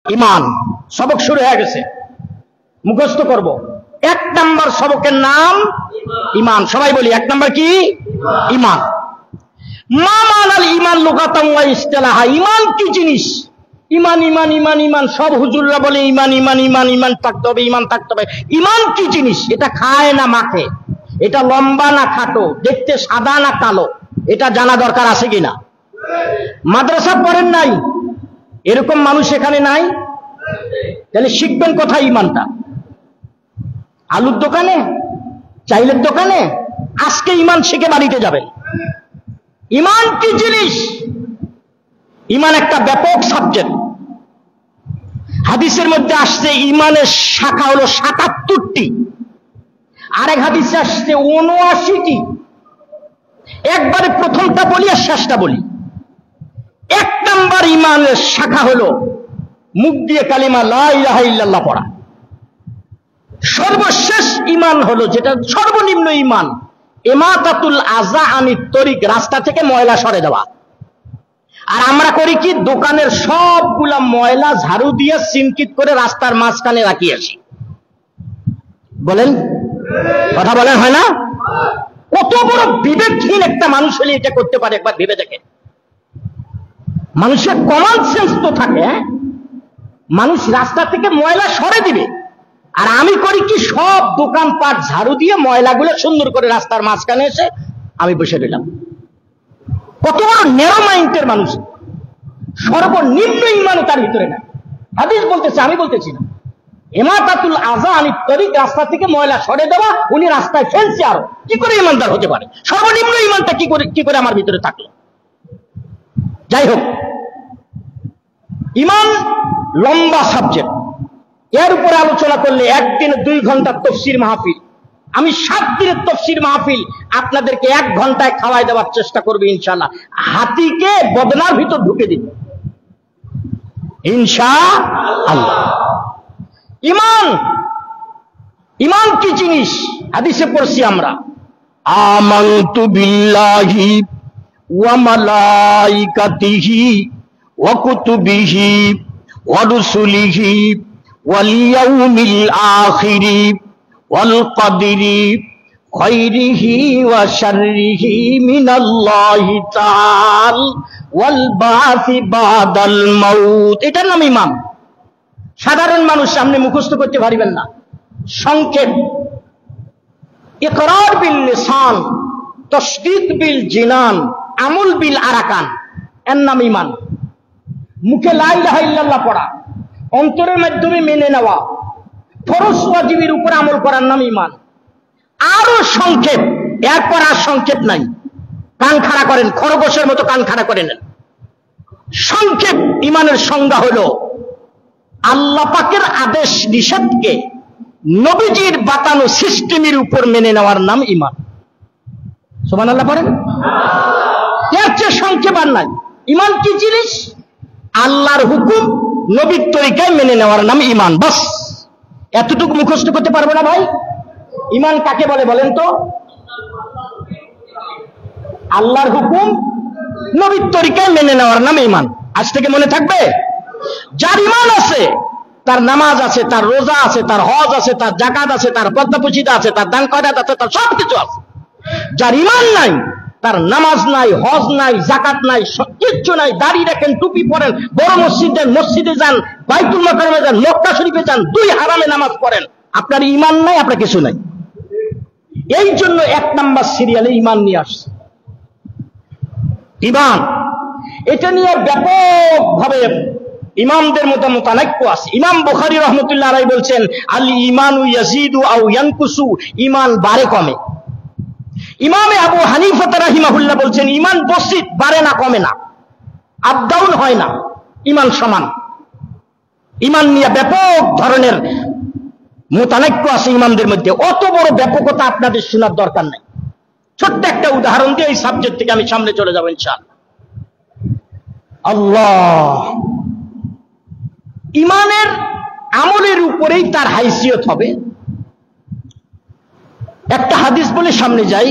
ইমান। সবক শুরু হয়ে গেছে, মুখস্থ করব। 1 নাম্বার সবকের নাম ইমান। সবাই বলি 1 নাম্বার কি? ইমান। মা মানাল ইমান লুগাতান ওয়া ইসতিলাহা। ইমান কি জিনিস? ইমান ইমান ইমান ইমান, সব হুজুররা বলে ইমান ইমান ইমান ইমান থাকতে হবে, ইমান থাকতে হবে। ইমান কি জিনিস? এটা খায় না মাখে, এটা লম্বা না খাটো, দেখতে সাদা না কালো, এটা জানা দরকার আছে কিনা? মাদ্রাসা পড়েন নাই, এরকম মানুষ এখানে নাই, তাহলে শিখবেন কোথায় ইমানটা? আলুর দোকানে, চাইলের দোকানে? আজকে ইমান শিখে বাড়িতে যাবেন। ইমান কি জিনিস? ইমান একটা ব্যাপক সাবজেক্ট। হাদিসের মধ্যে আসছে ইমানের শাখা হলো ৭৭টি, আরেক হাদিসে আসছে ৭৯টি। একবারে প্রথমটা বলি আর শেষটা বলি। 1 নাম্বার ইমানের শাখা হলো মুখ দিয়ে কালিমা লা ইলাহা ইল্লাল্লাহ পড়া। সর্বশেষ ইমান হলো, যেটা সর্বনিম্ন ইমান, ইমাতাতুল আযা আনিত তরিক, রাস্তা থেকে ময়লা সরে দেওয়া। আর আমরা করি কি? দোকানের সবগুলা ময়লা ঝাড়ু দিয়ে চিনকিত করে রাস্তার মাঝখানে রাখি আসি। বলেন, কথা বলেন, হয় না? কত বড় বিবেকহীন একটা মানুষ হলে এটা করতে পারে, একবার ভেবে দেখে। মানুষের কমন সেন্স তো থাকে, মানুষ রাস্তা থেকে ময়লা সরে দিবে, আর আমি করি কি? সব দোকানপাট ঝাড়ু দিয়ে ময়লাগুলো সুন্দর করে রাস্তার মাঝখানে এসে আমি বসে দিলাম। কত বড় ন্যারো মাইন্ডের মানুষ! সর্বনিম্ন ইমানও তার ভিতরে না। হাদিস বলতেছে, আমি বলতেছি না। ইমাতাতুল আযা আনিত তরিক, রাস্তা থেকে ময়লা সরে দেওয়া, উনি রাস্তায় ফেলছে। আরো কি করে ইমানদার হতে পারে? সর্বনিম্ন ইমানটা কি করে আমার ভিতরে থাকলো? যাই হোক, ইমান লম্বা সাবজেক্ট। এর উপরে আলোচনা করলে একদিনে 2 ঘন্টার তাফসীর মাহফিল। আমি 7 দিনের তাফসীর মাহফিল আপনাদেরকে 1 ঘন্টায় খাওয়াই দেওয়ার চেষ্টা করব ইনশাআল্লাহ। হাতিকে বদনার ভিতর ঢুকে দিব ইনশাআল্লাহ। ইমান, ইমান কি জিনিস? হাদিসে পড়ছি আমরা, আমানতু বিল্লাহি ওয়া মালাইকাতিহি ওয়া কুতুবিহি ওয়া রুসুলিহি ওয়াল ইয়াউমিল আখিরি ওয়াল কদরি খায়রিহি ওয়া শাররিহি মিনাল্লাহি তাআলা ওয়াল বাসি বাদাল মাউত। এটার নাম ইমান। সাধারণ মানুষ সামনে মুখস্থ করতে পারবেন না। সংক্ষেপ, ইকরার বিল লিসান, তাসদীক বিল জিনান, আমল বিল আরাকান, এর নাম ইমান। মুখে লা ইলাহা ইল্লাল্লাহ পড়া, অন্তরের মাধ্যমে মেনে নেওয়া, ফরজ ওয়াজিবের উপর আমল করার নাম ইমান। আরো সংক্ষেপ, এরপর আর সংক্ষেপ নাই। কান খাড়া করেন, খরগোশের মতো কান খাড়া করে নেন। সংক্ষেপ ইমানের সংজ্ঞা হলো আল্লাহ পাকের আদেশ নিষেধকে নবীজির বাতানো সিস্টেমের উপর মেনে নেওয়ার নাম ইমান। সুবহানাল্লাহ পড়েন। এর চেয়ে সংক্ষেপ আর নাই। ইমান কি জিনিস? আল্লাহর হুকুম নবীর তরিকায় মেনে নেওয়ার নাম ইমান। বাস, এতটুকু মুখস্থ করতে পারবো না ভাই? ইমান কাকে বলে বলেন তো? আল্লাহর হুকুম নবীর তরিকায় মেনে নেওয়ার নাম ইমান। আজ থেকে মনে থাকবে? যার ইমান আছে, তার নামাজ আছে, তার রোজা আছে, তার হজ আছে, তার যাকাত আছে, তার পর্দা পুচিতা আছে, তার দান খয়রাত আছে, তার সবকিছু আছে। যার ইমান নাই, তার নামাজ নাই, হজ নাই, যাকাত নাই, কিচ্ছু নাই। দাড়ি রাখেন, টুপি পরেন, বড় মসজিদে যান, বাইতুল মুকাররমে যান, মক্কা শরীফে যান, 2 হারামে নামাজ পড়েন, আপনার ইমান নাই, আপনার কিছু নাই। এই জন্য 1 নাম্বার সিরিয়ালে ইমান নিয়ে আসছে। ইমান, এটা নিয়ে ব্যাপকভাবে ইমামদের মধ্যে মতানৈক্য আছে। ইমাম বুখারী রাহমাতুল্লাহ আলাইহি বলছেন, আল ঈমানু ইয়াজিদু আও ইয়ানকুসু, ঈমান বাড়ে কমে। ইমামে আবু হানিফা রাহিমাহুল্লাহ বলছেন, ঈমান বসিত, বাড়ে না কমে না, আপ ডাউন হয় না, ঈমান সমান। ঈমান নিয়ে ব্যাপক ধরনের মতানৈক্য আছে ইমামদের মধ্যে। অত বড় ব্যাপকতা আপনাদের শোনার দরকার নাই। ছোট্ট একটা উদাহরণ দিয়ে এই সাবজেক্ট থেকে আমি সামনে চলে যাব ইনশাআল্লাহ। আল্লাহ, ইমানের আমলের উপরেই তার হাইসিয়ত হবে। একটা হাদিস বলে সামনে যাই।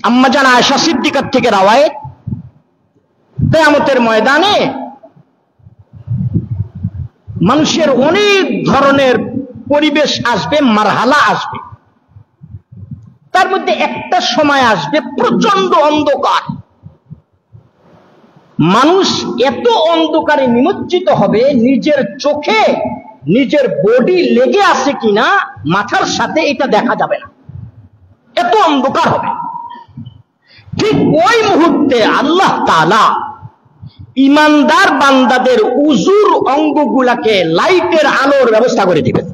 আম্মা জান আয়েশা সিদ্দিকার থেকে রাওয়ায়াত, কিয়ামতের ময়দানে মানুষের অনেক ধরনের পরিবেশ আসবে, মারহালা আসবে। তার মধ্যে একটা সময় আসবে প্রচন্ড অন্ধকার। মানুষ এত অন্ধকারে নিমজ্জিত হবে, নিজের চোখে নিজের বডি লেগে আছে কিনা মাথার সাথে এটা দেখা যাবে না, এত অন্ধকার হবে। ঠিক ওই মুহূর্তে আল্লাহ তাআলা ইমানদার বান্দাদের উজুর অঙ্গগুলাকে লাইটের আলোর ব্যবস্থা করে দিবেন।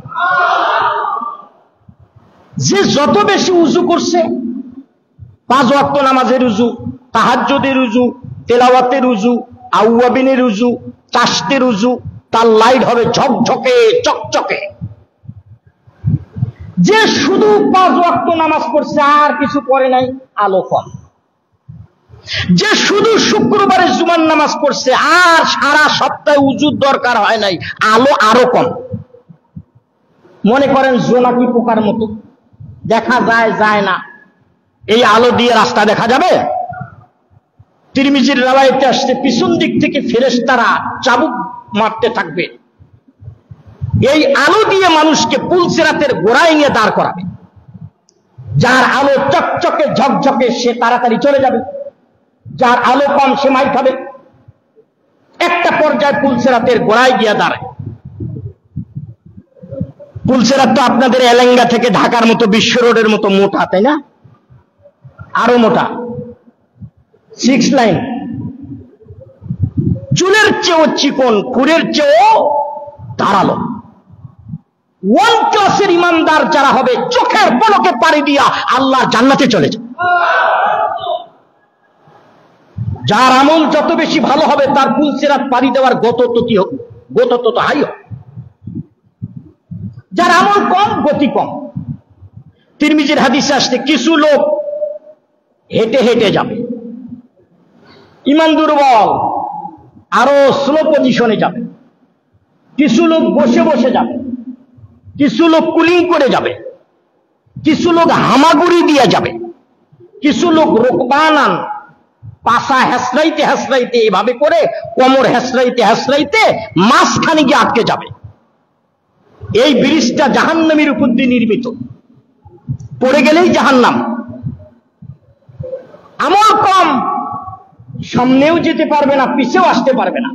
যে যত বেশি উজু করছে, 5 ওয়াক্ত নামাজের উজু, তাহাজ্জুদের উজু, তেলাওয়াতের উজু, আউয়াবিনের উজু, চাশতের উজু, তার লাইট হবে ঝকঝকে চকচকে। যে শুধু 5 ওয়াক্ত নামাজ পড়ছে আর কিছু পড়ে নাই, আলো কম। যে শুধু শুক্রবারে জুমার নামাজ পড়ছে আর সারা সপ্তাহে উজুর দরকার হয় নাই, আলো আরো কম। মনে করেন জোনাকি পোকার মতো দেখা যায়, যায় না। এই আলো দিয়ে রাস্তা দেখা যাবে? তিরমিজির রাওয়ায়াতে আসছে পিছন দিক থেকে ফেরেশতারা চাবুক মারতে থাকবে। এই আলো দিয়ে মানুষকে পুলসিরাতের গোড়ায় নিয়ে দাঁড় করাবে। যার আলো চকচকে ঝকঝকে সে তাড়াতাড়ি চলে যাবে, যার আলো কম সে মাই খাবে। একটা পর্যায়ে পুলসিরাতের গোড়ায় গিয়ে দাঁড়ায়। পুলসিরাত তো আপনাদের এলেঙ্গা থেকে ঢাকার মতো বিশ্ব রোডের মতো মোটা, তাই না? আরো মোটা, 6 লাইন, চুলের চেয়েও চিকন, খুরের চেয়েও ধারালো। 1 ক্লাসের ইমানদার যারা হবে চোখের পলকে পাড়ি দিয়া আল্লাহর জান্নাতে চলে যায়। যার আমল যত বেশি ভালো হবে তার পুলসিরাত পাড়ি দেওয়ার গত তত হাই হবে। যার আমল কম, গতি কম। তিরমিজির হাদিসে আসছে কিছু লোক হেঁটে হেঁটে যাবে, ইমান দুর্বল, আরো স্লো পজিশনে যাবে। কিছু লোক বসে বসে যাবে, কিছু লোক কুলিং করে যাবে, কিছু লোক হামাগুড়ি দিয়ে যাবে, কিছু লোক রোকবানান পাশা হেসরাইতে হেসরাইতে এভাবে করে কোমর হেসরাইতে হেসরাইতে মাঝখানে গিয়ে আটকে যাবে। এই ব্রিজটা জাহান্নামের উপর দিয়ে নির্মিত, পড়ে গেলেই জাহান্নাম। আমল কম, সামনেও যেতে পারবে না, পিছেও আসতে পারবে না।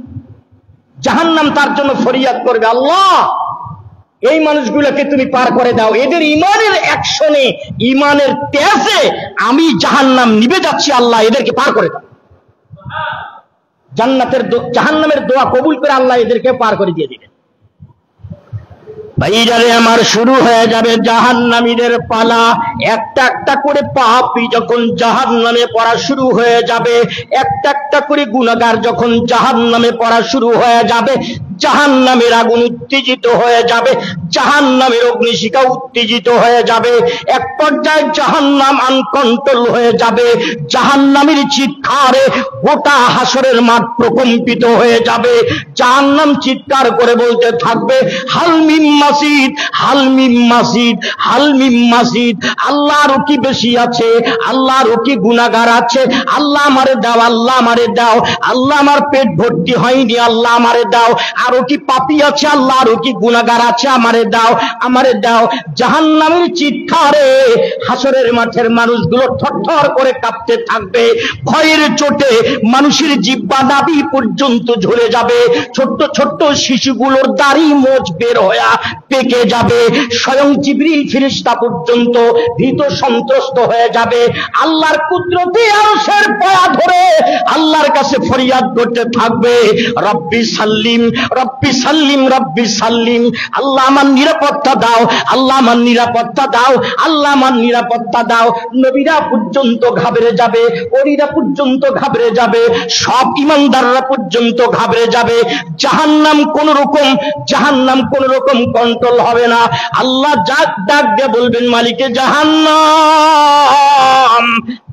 জাহান্নাম তার জন্য ফরিয়াদ করবে, আল্লাহ এই মানুষগুলোকে তুমি পার করে দাও, এদের ইমানের অ্যাকশনে, ইমানের তেজে আমি জাহান্নাম নিভে যাচ্ছি, আল্লাহ এদেরকে পার করে দাও। জাহান্নামের দোয়া কবুল করে আল্লাহ এদেরকে পার করে দিয়ে দিবেন। ভাইজারে আমার শুরু হয়ে যাবে জাহান্নামীদের পালা। একটা একটা করে পাপী যখন জাহান্নামে পড়া শুরু হয়ে যাবে, একটা একটা করে গুনাহগার যখন জাহান্নামে পড়া শুরু হয়ে যাবে, জাহান্নামের আগুন উত্তেজিত হয়ে যাবে, জাহান্নামের অগ্নিশিখা উত্তেজিত হয়ে যাবে। এক পর্যায়ে জাহান্নাম আনকন্ট্রোল হয়ে যাবে। জাহান্নামের চিৎকারে গোটা হাসরের মাঠ প্রকম্পিত হয়ে যাবে। জাহান্নাম চিৎকার করে বলতে থাকবে, হাল মিন মাসিদ, হাল মিন মাসিদ, হাল মিন মাসিদ। আল্লাহরও কি বেশি আছে? আল্লাহরও কি গুনাহগার আছে? আল্লাহ আমারে দাও, আল্লাহ আমারে দাও। আল্লাহ আমার পেট ভর্তি হয়নি, আল্লাহ আমারে দাও। আরো কি পাপী আছে? আল্লাহ আরো কি গুনাহগার আছে? আমারে দাও, আমারে দাও। জাহান্নামের চিৎকারে হাসরের মাঠের মানুষগুলো থরথর করে কাঁপতে থাকবে। ভয়ের চোটে মানুষের জিহ্বা নাভি পর্যন্ত ঝরে যাবে। ছোট্ট ছোট্ট শিশুগুলোর দাড়ি মোচ বের হয়ে পেকে যাবে। স্বয়ং জিবরিল ফেরেশতা পর্যন্ত ভীত সন্ত্রস্ত হয়ে যাবে। আল্লাহর কুদরতে আরশের পায়া ধরে আল্লাহর কাছে ফরিয়াদ করতে থাকবে, রব্বি সাল্লিম, রব্বি সাল্লিম, রব্বি সাল্লিম। আল্লাহ আমার নিরাপত্তা দাও, আল্লাহ আমার নিরাপত্তা দাও, আল্লাহ আমার নিরাপত্তা দাও। নবীরা পর্যন্ত ঘাবড়ে যাবে, ওলিরা পর্যন্ত ঘাবড়ে যাবে, সব ইমানদাররা পর্যন্ত ঘাবড়ে যাবে। জাহান্নাম কোন রকম কন্ট্রোল হবে না। আল্লাহ ডাক দিয়ে বলবেন মালিকে জাহান্নাম,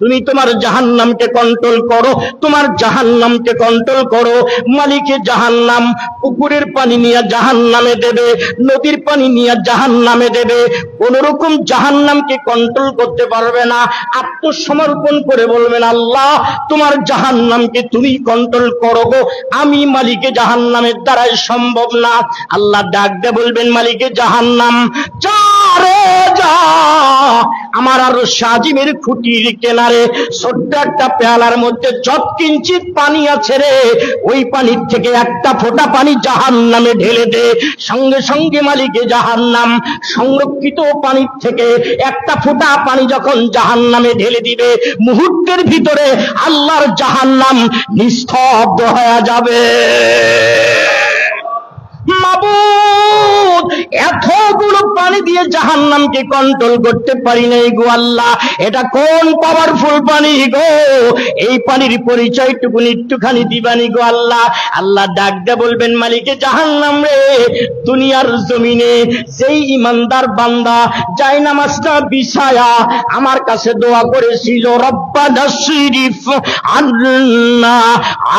তুমি তোমার জাহান্নামকে কন্ট্রোল করো, তোমার জাহান্নামকে কন্ট্রোল করো। মালিকে জাহান্নাম পুকুরের পানি নিয়ে জাহান্নামে দেবে, নদীর পানি নিয়ে জাহান্নামে দেবে, কোন রকম জাহান্নামকে কন্ট্রোল করতে পারবে না। আত্মসমর্পণ করে বলবেন, আল্লাহ তোমার জাহান্নামকে তুমি কন্ট্রোল করো গো, আমি মালিকে জাহান্নামের দ্বারাই সম্ভব না। আল্লাহ ডাক দিয়ে বলবেন, মালিকে জাহান্নাম যা রে যা, আমার আর সাজিমের খুঁটির কেনারে ছোট্ট একটা পেয়ালার মধ্যে যত কিঞ্চিত পানি আছে রে, ওই পানির থেকে একটা ফোঁটা পানি জাহান্নামে ঢেলে দে। সঙ্গে সঙ্গে মালিকে জাহান্নাম সংরক্ষিত পানির থেকে একটা ফোঁটা পানি যখন জাহান্নামে ঢেলে দিবে, মুহূর্তের ভিতরে আল্লাহর জাহান্নাম নিস্তব্ধ হয়ে যাবে। মাবুদ, এতগুলো পানি দিয়ে জাহান্নামকে কন্ট্রোল করতে পারি নাই গো আল্লাহ, এটা কোন পাওয়ারফুল পানি গো, এই পানির পরিচয়টুকু একটুখানি দিবানি গো আল্লাহ। আল্লাহ ডাক দিয়ে বলবেন, মালিকে জাহান্নাম রে, দুনিয়ার জমিনে যেই ইমানদার বান্দা যায় নামাজটা বিছায়া আমার কাছে দোয়া করেছিল, রব্বানা শরীফ আন্না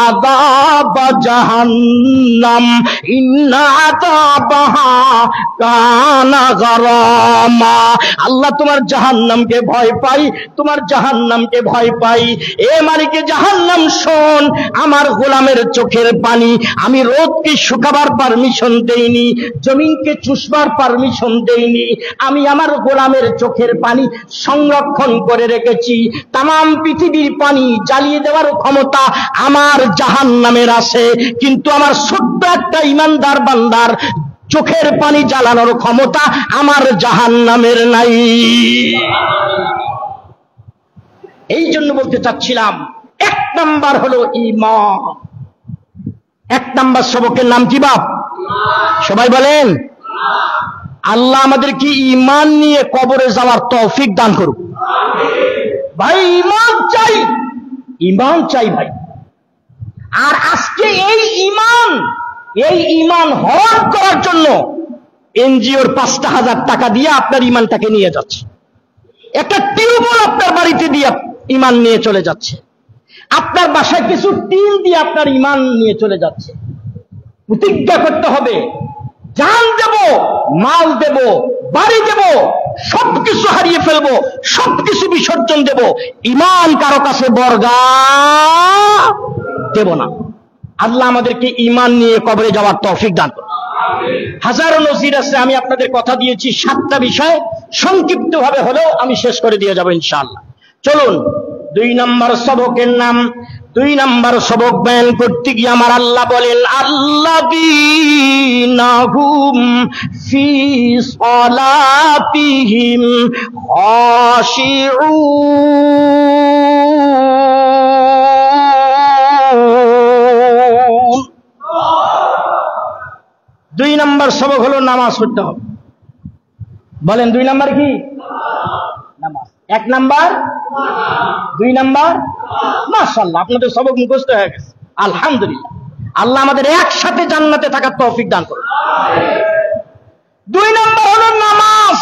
আযাব জাহান্নাম ইন্না আযাবাহা কানা গারামা। আল্লাহ তোমার জাহান্নামকে ভয় পাই, তোমার জাহান্নামকে ভয় পাই। এ মালিকে জাহান্নাম শোন, আমার গোলামের চোখের পানি আমি রোদকে শুকাবার পারমিশন দেইনি, জমিনকে চুষবার পারমিশন দেইনি, আমি আমার গোলামের চোখের পানি সংরক্ষণ করে রেখেছি। তামাম পৃথিবীর পানি জ্বালিয়ে দেওয়ার ক্ষমতা আমার জাহান্নামের আছে, কিন্তু আমার ছোট্ট একটা ইমানদার বান্দার চোখের পানি জ্বালানোর ক্ষমতা আমার জাহান্নামের নাই। এই জন্য বলতে চাচ্ছিলাম, এক নাম্বার হলো ঈমান। এক নাম্বার সবকের নাম কি বাপ? সবাই বলেন। আল্লাহ আমাদেরকে ঈমান নিয়ে কবরে যাওয়ার তৌফিক দান করুক। ভাই ঈমান চাই, ঈমান চাই ভাই। আর আজকে এই ঈমান হরণ করার জন্য এনজিওর 5,000 টাকা দিয়ে আপনার ঈমানটাকে নিয়ে যাচ্ছে, একটা টিউবওয়েল আপনার বাড়িতে দিয়ে ঈমান নিয়ে চলে যাচ্ছে, আপনার বাসায় কিছু টিন দিয়ে আপনার ঈমান নিয়ে চলে যাচ্ছে। প্রতিজ্ঞা করতে হবে, জান দেব, মাল দেব, বাড়ি দেব, সবকিছু হারিয়ে ফেলবো, সবকিছু বিসর্জন দেব, ঈমান কারো কাছে বর্গা দেব না। আল্লাহ আমাদেরকে ঈমান নিয়ে কবরে যাওয়ার তৌফিক দান করুন। হাজারো নজির আছে, আমি আপনাদের কথা দিয়েছি 7টা বিষয় সংক্ষিপ্ত ভাবে হলেও আমি শেষ করে দিয়ে যাব ইনশাআল্লাহ। চলুন 2 নম্বর সবকের নাম। 2 নম্বর সবক বয়ান করতে গিয়ে আমার আল্লাহ বলেন, আল্লাযীনা হুম ফি সালাতিহিম খাশিউন। 2 নম্বর সবক হলো নামাজ পড়তে হবে। বলেন 2 নম্বর কি? নামাজ। 1 নম্বর, 2 নম্বর। মাশাআল্লাহ, আপনাদের সবক মুখস্থ হয়ে গেছে, আলহামদুলিল্লাহ। আল্লাহ আমাদের একসাথে জান্নাতে থাকার তৌফিক দান করুন। 2 নম্বর হলো নামাজ।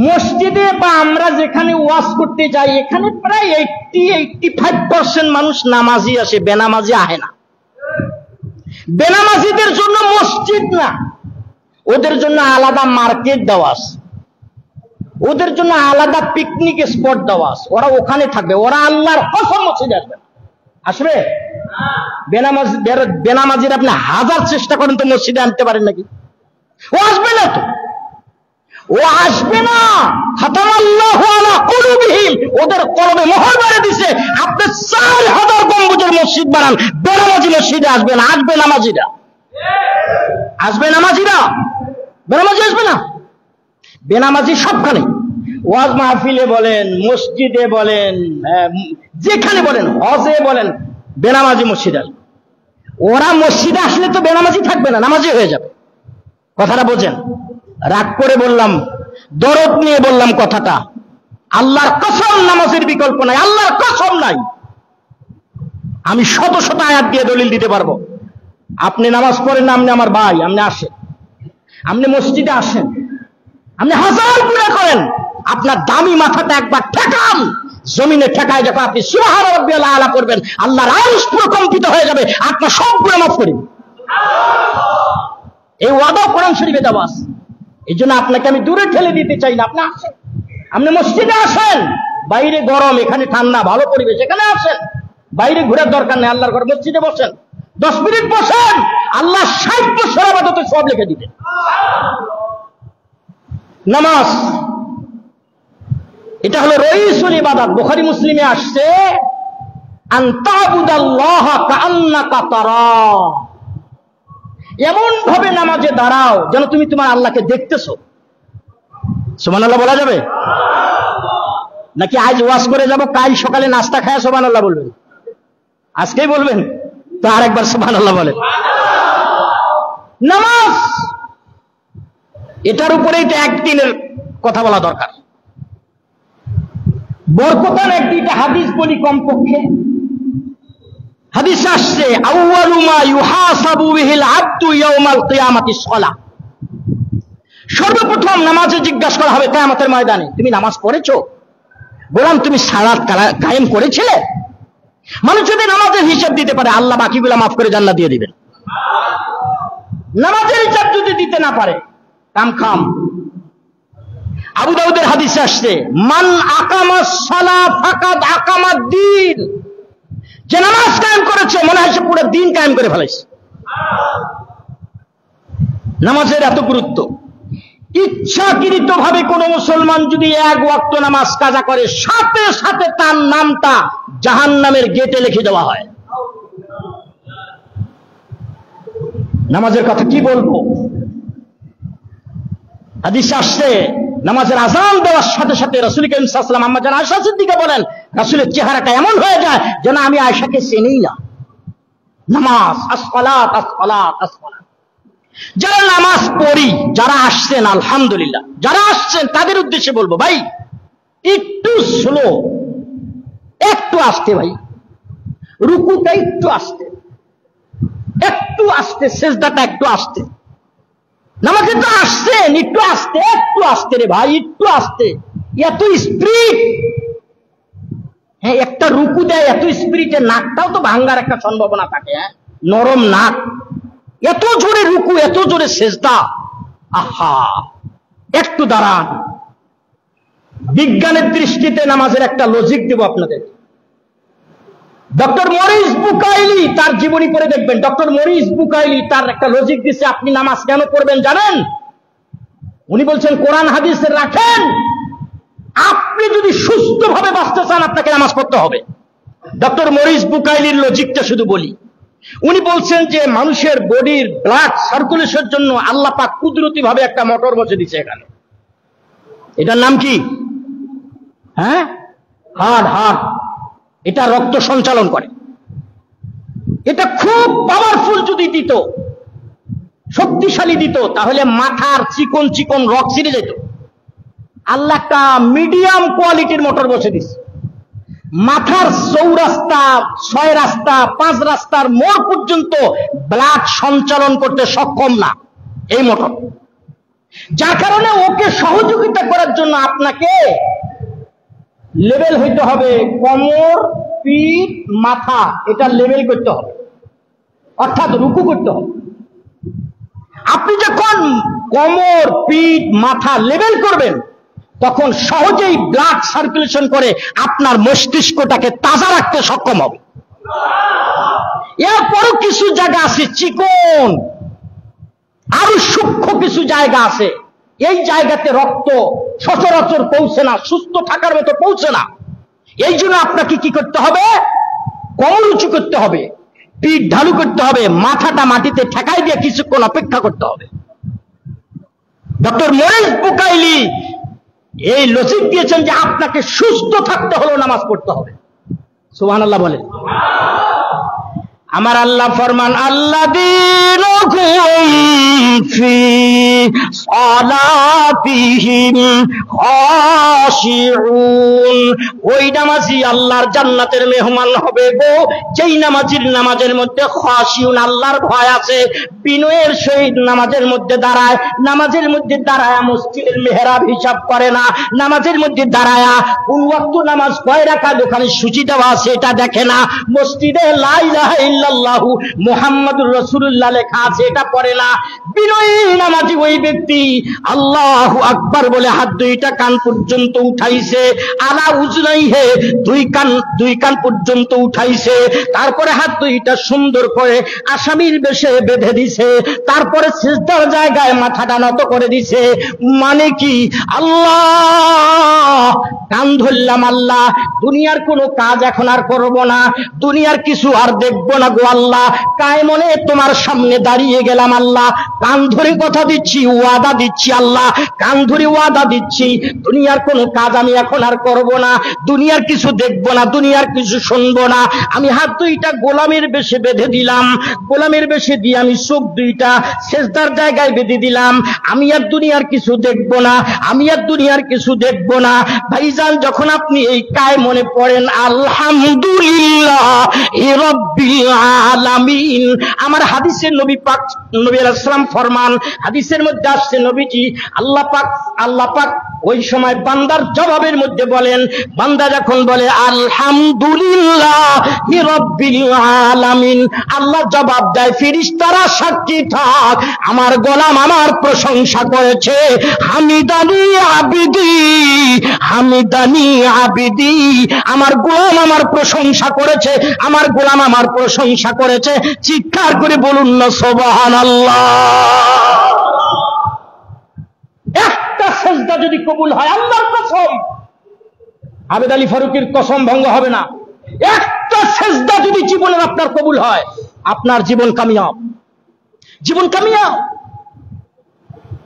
মসজিদে বা আমরা যেখানে ওয়াজ করতে যাই, এখানে প্রায় 80-85% মানুষ নামাজি আসে, বেনামাজি আহে না। বেনামাজিদের জন্য মসজিদ না, ওদের জন্য আলাদা মার্কেট দেওয়া আছে, ওদের জন্য আলাদা পিকনিক স্পট দেওয়া আছে, ওরা ওখানে থাকবে, ওরা আল্লাহর কসম মসজিদে আসবে। আসবে বেনামাজির আপনি 1000 চেষ্টা করেন তো মসজিদে আনতে পারেন নাকি? ও আসবে না তো, ও আসবে না। খাতামাল্লাহু আলা কুলুবিহিম, ওদের কলবে মোহর মেরে দিয়েছে। আপনি 4000 গম্বুজের মসজিদ বানান, বেনামাজি মসজিদে আসবে না। আসবে নামাজিরা, আসবে নামাজিরা, বেনামাজি আসবে না। বেনামাজি সবখানে, ওয়াজ মাহফিলে বলেন, মসজিদে বলেন, যেখানে বলেন, হজে বলেন, বেনামাজি মসজিদে আসবে। ওরা মসজিদে আসলে তো বেনামাজি থাকবে না, নামাজি হয়ে যাবে। কথাটা বোঝেন? রাগ করে বললাম, দরদ নিয়ে বললাম কথাটা। আল্লাহর কসম, নামাজের বিকল্প নাই, আল্লাহর কসম নাই। আমি শত শত আয়াত দিয়ে দলিল দিতে পারবো। আপনি নামাজ পড়েন না, আপনি আমার ভাই, আপনি আসেন, আপনি মসজিদে আসেন, আপনি 1000 গুনাহ করেন, আপনার দামি মাথাটা একবার ঠেকান, জমিনে ঠেকায় যখন আপনি সুবহান রাব্বিয়াল আলা করবেন, আল্লাহর আরশ প্রকম্পিত হয়ে যাবে, আপনার সব গুনাহ মাফ করে দিবেন। এই ওয়াদা কোরআন শরীফে দেওয়া আছে। এই জন্য আপনাকে আমি দূরে ঠেলে দিতে চাই না। আপনি আসেন, আপনি মসজিদে আসেন, বাইরে গরম এখানে ঠান্ডা, ভালো পরিবেশ, এখানে আসেন, বাইরে ঘোরার দরকার নেই, আল্লাহর ঘর মসজিদে বসেন, 10 মিনিট বসেন, আল্লাহ 60 বছর ইবাদতে সব লিখে দিবেন। নামাজ এটা হলো রইসুল ইবাদত। বুখারী মুসলিমে আসছে আন তা'বুদাল্লাহা কাআন্নাকা তারা, এমন ভাবে নামাজে দাঁড়াও যেন তুমি তোমার আল্লাহকে দেখতেছো। সুবহানাল্লাহ বলা যাবে নাকি আজ ওয়াজ করে যাব, কাল সকালে নাস্তা খায় সুবহানাল্লাহ বলবেন? আজকেই বলবেন তো আরেকবার সুবহানাল্লাহ বলেন। নামাজ এটার উপরে এটা একদিনের কথা বলা দরকার। বরকতান এক-দুইটা হাদিস বলি কমপক্ষে। হাদিস আসছে আউয়ালু মা ইউহাসাবু বিহিল আবদু ইয়াউমাল কিয়ামাতিস সালাহ, সর্বপ্রথম নামাজে জিজ্ঞাসা করা হবে কিয়ামতের ময়দানে, তুমি নামাজ পড়েছো? বললাম তুমি সালাত কায়েম করেছিলে? মানুষ যদি নামাজের হিসাব দিতে পারে, আল্লাহ বাকিগুলো মাফ করে জান্নাত দিয়ে দিবেন। নামাজের হিসাব যদি দিতে না পারে, কাম খাম। আবু দাউদের হাদিসে আসছে মান আকামাস সালাহ ফাকাদ আকামাদ দ্বীন, যে নামাজ কায়েম করেছে মনে হয় সে পুরো দিন কায়েম করে ফেলেছে। নামাজের এত গুরুত্ব। ইচ্ছাকৃত ভাবে কোন মুসলমান যদি এক ওয়াক্ত নামাজ কাজা করে, সাথে সাথে তার নামটা জাহান্নামের গেটে লিখে দেওয়া হয়। নামাজের কথা কি বলবো? হাদিসে আসছে নামাজের আযান দেওয়ার সাথে সাথে রাসূল করিম সাল্লাল্লাহু আলাইহি ওয়াসাল্লাম আম্মা জান আয়েশা সিদ্দিকা বলেন, রাসূলের চেহারাটা এমন হয়ে যায় যেন আমি আয়েশাকে চিনিই না। নামাজ আসসালাত আসসালাত আসসালাত। যারা নামাজ পড়ি, যারা আসছেন আলহামদুলিল্লাহ, যারা আসছেন তাদের উদ্দেশ্যে বলবো ভাই একটু স্লো, একটু আস্তে, ভাই রুকুটা একটু আস্তে, একটু আস্তে, সিজদাটা একটু আস্তে। নামাজে তো আসছেন একটু আস্তে, একটু আস্তে রে ভাই, একটু আস্তে। এত স্পিড, হ্যাঁ একটা রুকু দেয় এত স্পিরিটে, নাকটাও তো ভাঙ্গার একটা সম্ভাবনা থাকে। হ্যাঁ নরম নাক, এত জোরে রুকু, এত জোরে সেজদা, আহা একটু দাঁড়ান। বিজ্ঞানের দৃষ্টিতে নামাজের একটা লজিক দেব আপনাদের। ডক্টর মরিস বুকাইলি তার জীবনী পড়ে দেখবেন, ডক্টর মরিস বুকাইলি তার একটা লজিক দিচ্ছে আপনি নামাজ কেন পড়বেন জানেন? উনি বলছেন কোরআন হাদিসে রাখেন, আপনি যদি সুস্থভাবে বাঁচতে চান আপনাকে নামাজ পড়তে হবে। ডক্টর মরিস বুকাইলির লজিকটা শুধু বলি। উনি বলছেন যে মানুষের বডির ব্লাড সার্কুলেশনের জন্য আল্লাহ পাক কুদরতি ভাবে একটা মোটর বসে দিয়েছে এখানে। এটার নাম কি? হ্যাঁ হার্ট। এটা রক্ত সঞ্চালন করে। এটা খুব পাওয়ারফুল যদি দিত, শক্তিশালী দিত, তাহলে মাথার চিকন চিকন রক ছিঁড়ে যেত। আল্লাহ একটা মিডিয়াম কোয়ালিটির মোটর বসে দিচ্ছে। মাথার 4 রাস্তা 6 রাস্তা 5 রাস্তার মোড় পর্যন্ত ব্লাড সঞ্চালন করতে সক্ষম না এই মোটর। যার কারণে ওকে সহযোগিতা করার জন্য আপনাকে লেভেল হইতে হবে, কোমর পিঠ মাথা এটা লেভেল করতে হবে, অর্থাৎ রুকু করতে হবে। আপনি যখন কোমর পিঠ মাথা লেভেল করবেন তখন সহজেই ব্লাড সার্কুলেশন করে আপনার মস্তিষ্কটাকে তাজা রাখতে সক্ষম হবে। এরপরও কিছু জায়গা আছে চিকন, আরো সূক্ষ্ম কিছু জায়গা আছে, এই জায়গাতে রক্ত সচরাচর পৌঁছে না, সুস্থ থাকার মতো পৌঁছে না। এই জন্য আপনাকে কি করতে হবে? কোমর উঁচু করতে হবে, পিঠ ঢালু করতে হবে, মাথাটা মাটিতে ঠেকাই দিয়ে কিছুক্ষণ অপেক্ষা করতে হবে। ডক্টর মরিস বুকাইলি এই লজিক দিয়েছেন যে আপনাকে সুস্থ থাকতে হলেও নামাজ পড়তে হবে। সুবহানাল্লাহ বলেন। আমার আল্লাহ ফরমান আল্লাযীনা ফি সালাত রাব্বিহিম খাশিউন। ওই নামাজি আল্লাহর জান্নাতের মেহমান হবে গো যেই নামাজির নামাজের মধ্যে খাশিউন আল্লাহর ভয় আছে, বিনয়ের সহিত নামাজের মধ্যে দাঁড়ায়, নামাজের মধ্যে দাঁড়ায় মসজিদের মেহরাব হিসাব করে না, নামাজের মধ্যে দাঁড়ায়া কোন ওয়াক্ত নামাজ কয় রাকাত ওখানে সূচি দেওয়া আছে এটা দেখে না, মসজিদে লা ইলাহা ইল্লাল্লাহু মুহাম্মাদুর রাসূলুল্লাহ লেখা আছে এটা পড়ে না। বিনয়ী নামাজি ওই ব্যক্তি আল্লাহু আকবার বলে হাত দুইটা কান পর্যন্ত উঠাইছে, আলা উজনাইহে দুই কান পর্যন্ত উঠাইছে, তারপরে হাত দুইটা সুন্দর করে আসামির বেশে বেঁধে দিছে, তারপরে সিজদার জায়গায় মাথাটা নত করে দিছে। মানে কি আল্লাহ কান ধরলাম, আল্লাহ দুনিয়ার কোনো কাজ এখন আর করব না, দুনিয়ার কিছু আর দেখব না গো আল্লাহ, কায়মনে তোমার সামনে দাঁড়িয়ে গেলাম আল্লাহ, কান ধরে কথা দিচ্ছি, ওয়াদা দিচ্ছি আল্লাহ, কান ধরে ওয়াদা দিচ্ছি দুনিয়ার কোনো কাজ আমি এখন আর করব না, দুনিয়ার কিছু দেখব না, দুনিয়ার কিছু শুনবো না। আমি হাত দুইটা গোলামের বেশে বেঁধে দিলাম, গোলামের বেশে দিয়ে আমি চোখ দুইটা সেজদার জায়গায় বেঁধে দিলাম, আমি আর দুনিয়ার কিছু দেখব না, আমি আর দুনিয়ার কিছু দেখব না। ভাইজান যখন আপনি এই কায় মনে পড়েন আলহামদুলিল্লাহ রাব্বিল আলামিন, আমার হাদিসের নবী পাক নবী আলাইহিস সালাম ফরমান, হাদিসের মধ্যে আসছে নবীজি আল্লাহ পাক ওই সময় বান্দার জবাবের মধ্যে বলেন, বান্দা যখন বলে আলহামদুলিল্লাহ রাব্বিল আলামিন, আল্লাহ জবাব দেয় ফেরেশতারা সাক্ষী থাক আমার গোলাম আমার প্রশংসা করেছে, হামিদানি আবিদি হামিদানি আবিদি, আমার গোলাম আমার প্রশংসা করেছে, আমার গোলাম আমার প্রশংসা করেছে। চিৎকার করে বলুন না সুবহানাল্লাহ। একটা সেজদা যদি কবুল হয় আল্লাহর কসম, আবেদ আলী ফারুকের কসম ভঙ্গ হবে না, একটা সেজদা যদি জীবনের আপনার কবুল হয় আপনার জীবন কামিয়াব, জীবন কামিয়াব।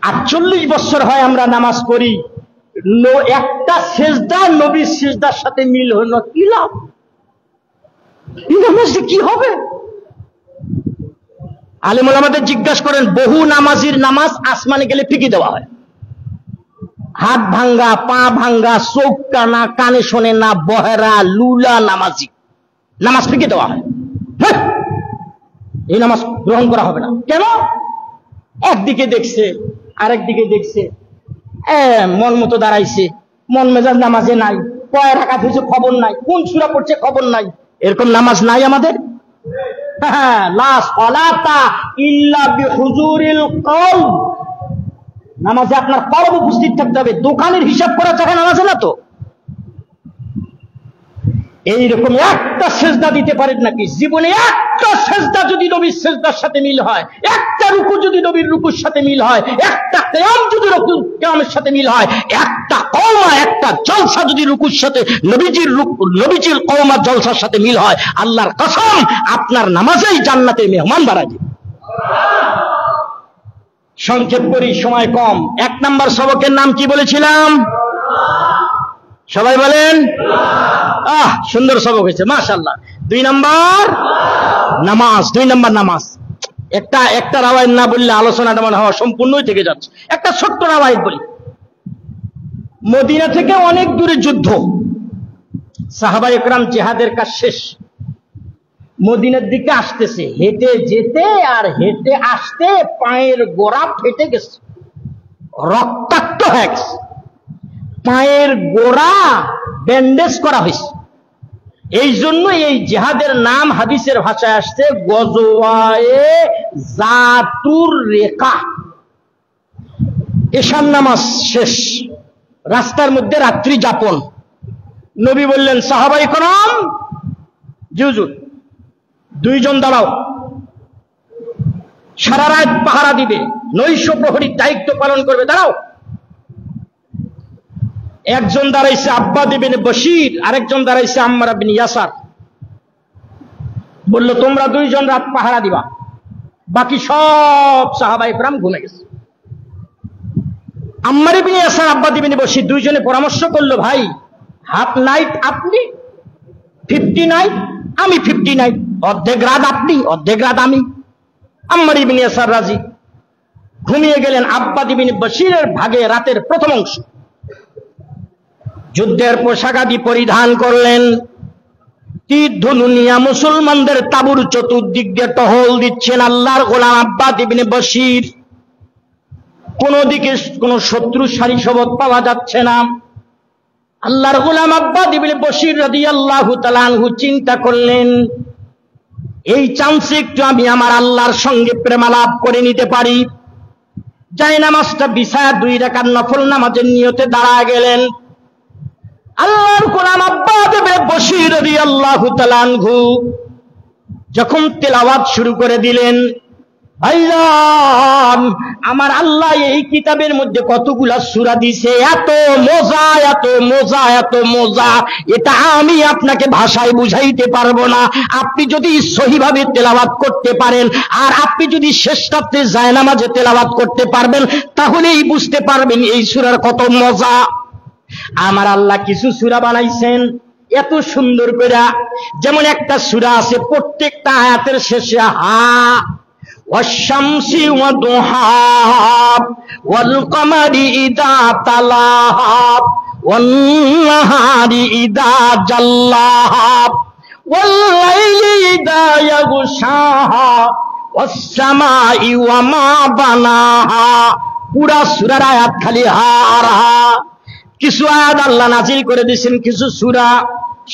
48 বছর হয় আমরা নামাজ পড়ি, একটা সেজদা নবীর সেজদার সাথে মিল হলো, কি লাভ? এই নামাজে কি হবে? আলেম ওলামাদের জিজ্ঞাসা করেন, বহু নামাজির নামাজ আসমানে গেলে ফিকি দেওয়া হয়, হাত ভাঙ্গা, পা ভাঙ্গা, চোখ কানা, কানে শোনে না, বহেরা লুলা নামাজি, নামাজ ফিকে দেওয়া হয়। এই নামাজ গ্রহণ করা হবে না। কেন? একদিকে দেখছে আরেকদিকে দেখছে, মন মতো দাঁড়াইছে, মন মেজাজ নামাজে নাই, কয় রাকাত হয়েছে খবর নাই, কোন সূরা পড়ছে খবর নাই, এরকম নামাজ নাই আমাদের। লা সালাতা ইল্লা বিহুজুরিল কলব, নামাজে আপনার কলব উপস্থিত থাকতে হবে, দোকানের হিসাব করা টাকা নামাজে না তো। এইরকম একটা সেজদা দিতে পারেন নাকি জীবনে? একটা সেজদা যদি নবীর সেজদার সাথে মিল হয়, একটা রুকু যদি নবীর রুকুর সাথে মিল হয়, একটা কিয়াম যদি কিয়ামের সাথে মিল হয়, একটা কওমা একটা জলসা যদি রুকুর সাথে নবীজির কওমা জলসার সাথে মিল হয়, আল্লাহর কসম আপনার নামাজেই জান্নাতের মেহমান বাড়াবে। সংক্ষেপ করি, সময় কম। 1 নাম্বার সবকের নাম কি বলেছিলাম? সবাই বলেন সুন্দর সবক হয়েছে মাশাআল্লাহ। 2 নাম্বার নামাজ, 2 নাম্বার নামাজ। একটা রাওয়ায়াত না বললে আলোচনাটা মনে হয় সম্পূর্ণই থেকে যাচ্ছে। একটা ছোট্ট রাওয়ায়াত বলি। মদিনা থেকে অনেক দূরে যুদ্ধ, সাহাবায়ে কেরাম জিহাদের কাজ শেষ, মদিনার দিকে আসতেছে, হেঁটে যেতে আর হেঁটে আসতে পায়ের গোড়া ফেটে গেছে, রক্তাক্ত হয়ে গেছে, পায়ের গোড়া ব্যান্ডেজ করা হয়েছে। এই জন্য এই জিহাদের নাম হাদিসের ভাষায় আসছে গজওয়ায়ে জাতুর রেকা। এশার নামাজ শেষ, রাস্তার মধ্যে রাত্রি যাপন। নবী বললেন সাহাবায়ে কেরাম, জি হুজুর, 2 জন দাঁড়াও, সারা রাত পাহারা দিবে, নৈশ প্রহরীর দায়িত্ব পালন করবে, দাঁড়াও। একজন দাঁড়াইছে আব্বাদ ইবনে বশির, আরেকজন দাঁড়াইছে আম্মার ইবনে ইয়াসার। বলল তোমরা 2 জন রাত পাহারা দিবা, বাকি সব সাহাবায়ে কেরাম ঘুমে গেছে। আম্মার ইবনে ইয়াসার, আব্বাদ ইবনে বশির 2 জনে পরামর্শ করলো, ভাই হাফ নাইট আপনি, 50 নাইট আমি, 50 নাইট, অর্ধেক রাত আপনি অর্ধেক রাত আমি। আম্মার ইবনে ইয়াসার রাজি। ঘুমিয়ে গেলেন। আব্বাদ ইবনে বশিরের ভাগে রাতের প্রথম অংশ। যুদ্ধের পোশাকাদি পরিধান করলেন, তীর ধনু নিয়ে মুসলমানদের তাঁবুর চতুর্দিক দিয়ে টহল দিচ্ছেন আল্লাহর গোলাম আব্বাদ ইবনে বশির। কোন দিকে কোন শত্রু সারি শবদ পাওয়া যাচ্ছে না। আল্লাহর গোলাম আব্বাদ ইবনে বশির রাদিয়াল্লাহু তাআলা আনহু চিন্তা করলেন, এই চান্সে একটু আমি আমার আল্লাহর সঙ্গে প্রেমালাপ করে নিতে পারি। জায়নামাজটা বিছায়া 2 রাকাত নফল নামাজের নিয়তে দাঁড়ায় গেলেন। আল্লাহর গোলাম আব্বাদ ইবনে বশির রাদিয়াল্লাহু তাআলা আনহু যখন তেলাওয়াত শুরু করে দিলেন, ভাইজান আমার আল্লাহ এই কিতাবের মধ্যে কতগুলা সূরা দিয়েছে, এত মজা এত মজা এত মজা, এটা আমি আপনাকে ভাষায় বুঝাইতে পারবো না। আপনি যদি সহিভাবে তেলাওয়াত করতে পারেন, আর আপনি যদি শেষ রাতে জায়নামাজে তেলাওয়াত করতে পারবেন, তাহলেই বুঝতে পারবেন এই সূরার কত মজা। আমার আল্লাহ কিছু সূরা বানাইছেন এত সুন্দর করে, যেমন একটা সূরা আছে প্রত্যেকটা আয়াতের শেষে হা ওয়াশ-শামসি ওয়া দুহা ওয়াল কমারি ইযা তালাহা ওয়ান নাহারি ইযা জাল্লাহা ওয়াল লাইলি ইযা ইয়াগশাহা ওয়াস সামাই ওয়া মা বানাহা। পুরা সূরার আয়াত খালি হা আর হা। কিছু আয়াত আল্লাহ নাজিল করে দিয়েছেন, কিছু সূরা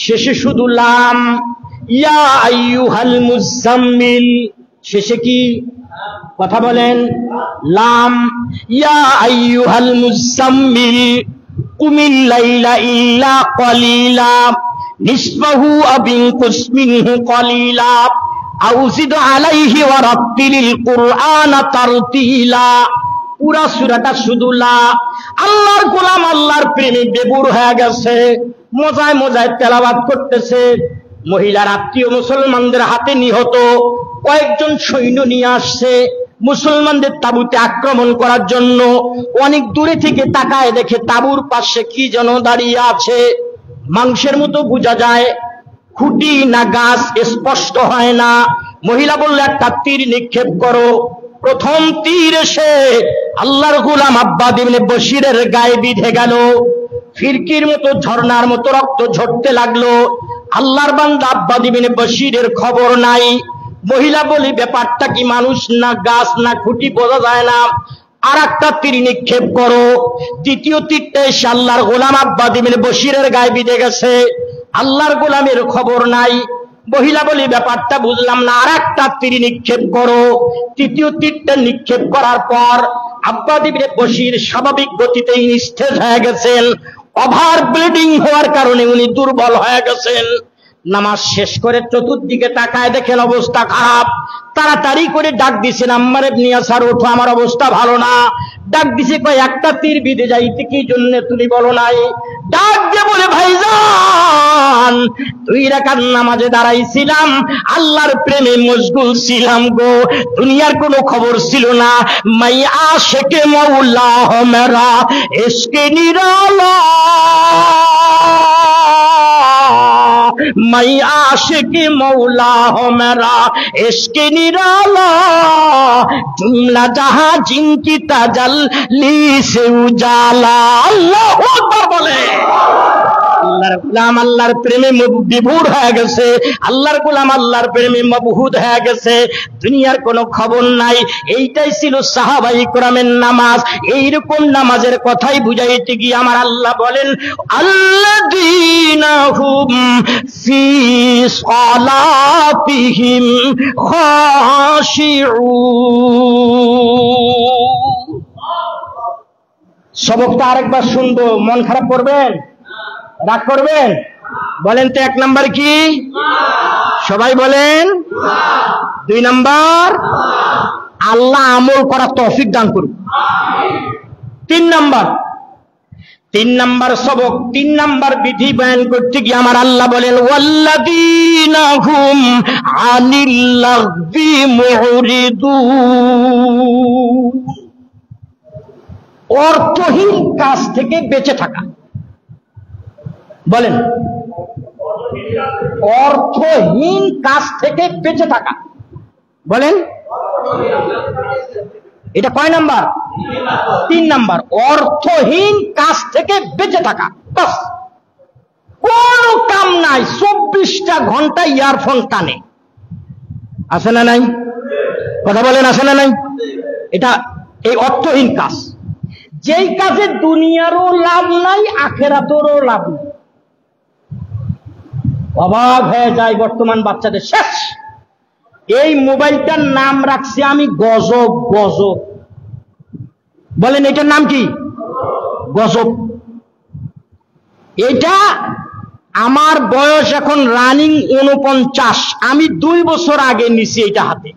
শেষে শুধু লাম। ইয়া আইয়ুহাল মুজাম্মিল, শেষে কি কথা বলেন? লাম। ইয়া আইয়ুহাল মুজাম্মিল কুমিল লাইলা ইল্লা কলিলা নিসফাহু আও ইনকুস মিনহু কলিলা আও জিদ আলাইহি ওয়া রাত্তিলিল কুরআনা তারতিলা। পুরা সূরাটা শুধু লা। আল্লাহর গোলাম আল্লাহর প্রেমে বেবুর হয়ে গেছে, মজায় মজায় তেলাওয়াত করতেছে। মহিলার আত্মীয় মুসলমানদের হাতে নিহত, কয়েকজন সৈন্য নিয়ে আসছে মুসলমানদের তাঁবুতে আক্রমণ করার জন্য। অনেক দূরে থেকে তাকায় দেখে তাঁবুর পাশে কি যেন দাঁড়িয়ে আছে, মাংসের মতো বোঝা যায়, খুঁটি না গাছ স্পষ্ট হয় না। মহিলা বলল, একটা তীর নিক্ষেপ করো। প্রথম তীর এসে আল্লাহর গোলাম আব্বাদ ইবনে বশিরের গায়ে বিঁধে গেল, ফিরকির মতো ঝর্ণার মতো রক্ত ঝরতে লাগলো। আল্লাহর বান্দা আব্বাদ ইবনে বশিরের খবর নাই। মহিলা বলি, ব্যাপারটা কি, মানুষ না গাছ না খুঁটি বোঝা যায় না, আর একটা তীর নিক্ষেপ করো। তৃতীয় তীরটা এসে আল্লাহর গোলাম আব্বাদ ইবনে বশিরের গায়ে বিঁধে গেছে, আল্লাহর গোলামের খবর নাই। মহিলা বলি, ব্যাপারটা বুঝলাম না, আর একটা তীর নিক্ষেপ করো। তৃতীয় তীরটা নিক্ষেপ করার পর আব্বাদ ইবনে বশির স্বাভাবিক গতিতেই নিস্তেজ হয়ে গেছেন। ওভার ব্লিডিং হওয়ার কারণে উনি দুর্বল হয়ে গেছেন। নামাজ শেষ করে চতুর্দিকে তাকায় দেখেন অবস্থা খারাপ। তাড়াতাড়ি করে ডাক দিছেন, আম্মার ইবনে ইয়াসার ওঠো, আমার অবস্থা ভালো না। ডাক দিছে, কয় একটা তীর বিঁধে যাইতে কি জন্য তুমি বলো নাই? ডাক দিয়ে বলে, ভাইজান 2 রাকাত নামাজে দাঁড়াইছিলাম, আল্লাহর প্রেমে মশগুল ছিলাম গো, দুনিয়ার কোনো খবর ছিল না। মাই আশিকে মওলা হো মেরা ইশকে নিরালা, मैं आशिक मौला हो मेरा इश्क निराला, जुमला जहां जिनकी तजल्ली से उजाला। अल्लाहू अकबर बोले। আল্লাহর গোলাম আল্লাহর প্রেমে বিভোর হয়ে গেছে, আল্লাহর গোলাম আল্লাহর প্রেমে মবহুদ হয়ে গেছে, দুনিয়ার কোনো খবর নাই। এইটাই ছিল সাহাবায়ে কেরামের নামাজ। এইরকম নামাজের কথাই বুঝাইতে গিয়ে আমার আল্লাহ বলেন, আল্লাযীনা হুম ফি সালাতিহিম খাশিউন। সবকটা আরেকবার শুনবো, মন খারাপ করবেন, রাগ করবেন? বলেন তো 1 নাম্বার কি? সবাই বলেন। 2 নাম্বার, আল্লাহ আমল করার তৌফিক দান করুন। 3 নাম্বার সবক, 3 নাম্বার বিধি বয়ান করতে গিয়ে আমার আল্লাহ বলেন, ওয়াল্লাযীনা হুম আনিল লাগবি মুরিদুন। অর্থহীন কাজ থেকে বেঁচে থাকা। বলেন, অর্থহীন কাজ থেকে বেঁচে থাকা। বলেন, এটা কয় নাম্বার? 3 নাম্বার। অর্থহীন কাজ থেকে বেঁচে থাকা, বাস। কোনো কাম নাই, 24টা ঘন্টা ইয়ারফোন কানে, আছে না নাই? কথা বলেন, আছে না নাই? এটা এই অর্থহীন কাজ, যেই কাজে দুনিয়ারও লাভ নাই, আখেরাতেরও লাভ নাই। অবাক হয়ে যায় বর্তমান বাচ্চাদের। শেষ। এই মোবাইলটার নাম রাখছি আমি গজব। গজব বলেন, এটার নাম কি? গজব। এটা আমার বয়স এখন রানিং 49। আমি 2 বছর আগে নিছি এটা হাতে।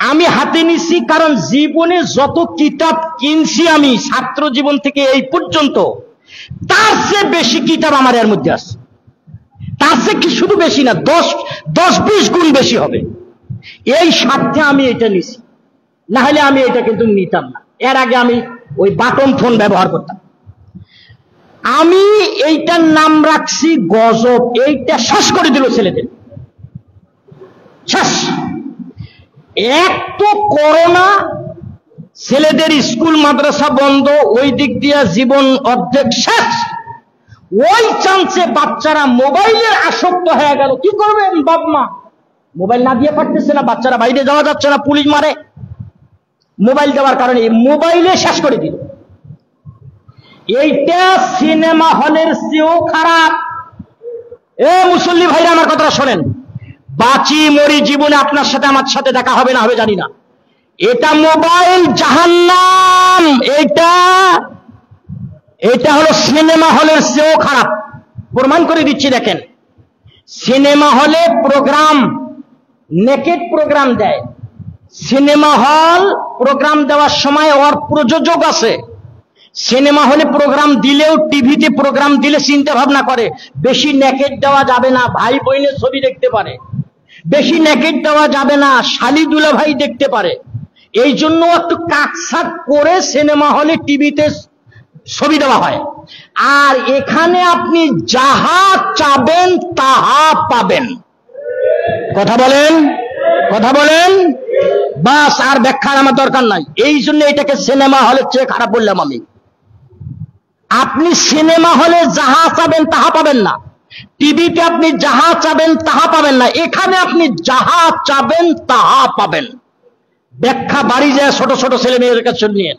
আমি হাতে নিছি কারণ জীবনে যত কিতাব কিনছি আমি ছাত্র জীবন থেকে এই পর্যন্ত, তার চেয়ে বেশি কিতাব আমার এর মধ্যে আছে। তার চেয়ে কি শুধু বেশি না, 10-20 গুণ বেশি হবে। এই স্বার্থে আমি এটা নিছি, না হলে আমি এটা কিন্তু নিতাম না। এর আগে আমি ওই বাটন ফোন ব্যবহার করতাম। আমি এইটার নাম রাখছি গজব। এইটা শেষ করে দিল ছেলেদের, শেষ। এক তো করোনা, ছেলেদের স্কুল মাদ্রাসা বন্ধ, ওই দিক দিয়ে জীবন অর্ধেক শেষ। ওই চান্সে বাচ্চারা মোবাইলের আসক্ত হয়ে গেল। কি করবেন বাপ মা? মোবাইল না দিয়ে পারতেছে না, বাচ্চারা বাইরে যাওয়া যাচ্ছে না, পুলিশ মারে। মোবাইল দেওয়ার কারণে মোবাইলে শেষ করে দিল। এইটা সিনেমা হলের চেয়েও খারাপ। এ মুসল্লি ভাইরা, আমার কথাটা শোনেন। বাঁচি মরি জীবনে আপনার সাথে আমার সাথে দেখা হবে না হবে জানি না। এটা মোবাইল জাহান্নাম। এটা হলো সিনেমা হলের চেয়েও খারাপ। প্রমাণ করে দিচ্ছি, দেখেন। সিনেমা হলে প্রোগ্রাম, নেকেড প্রোগ্রাম দেয়। সিনেমা হল প্রোগ্রাম দেওয়ার সময় ওর প্রযোজক আছে। সিনেমা হলে প্রোগ্রাম দিলেও, টিভিতে প্রোগ্রাম দিলে চিন্তা ভাবনা করে বেশি নেকেড দেওয়া যাবে না, ভাই বোনের ছবি দেখতে পারে। বেশি নেকেড দেওয়া যাবে না, শালি দুলা ভাই দেখতে পারে। এই জন্য একটু কাটছাট করে সিনেমা হলে, টিভিতে ছবি দেওয়া হয়। আর এখানে আপনি যাহা চাবেন তাহা পাবেন। কথা বলেন, কথা বলেন। বাস, আর ব্যাখ্যার আমার দরকার নাই। এই জন্য এটাকে সিনেমা হলের চেয়ে খারাপ বললাম আমি। আপনি সিনেমা হলে যাহা চাবেন তাহা পাবেন না, টিভিতে আপনি যাহা চাবেন তাহা পাবেন না। এখানে আপনি যাহা চাবেন তাহা পাবেন। ব্যাখ্যা বাড়ি যায় ছোট ছোট ছেলে মেয়েদের কাছে নিয়ে।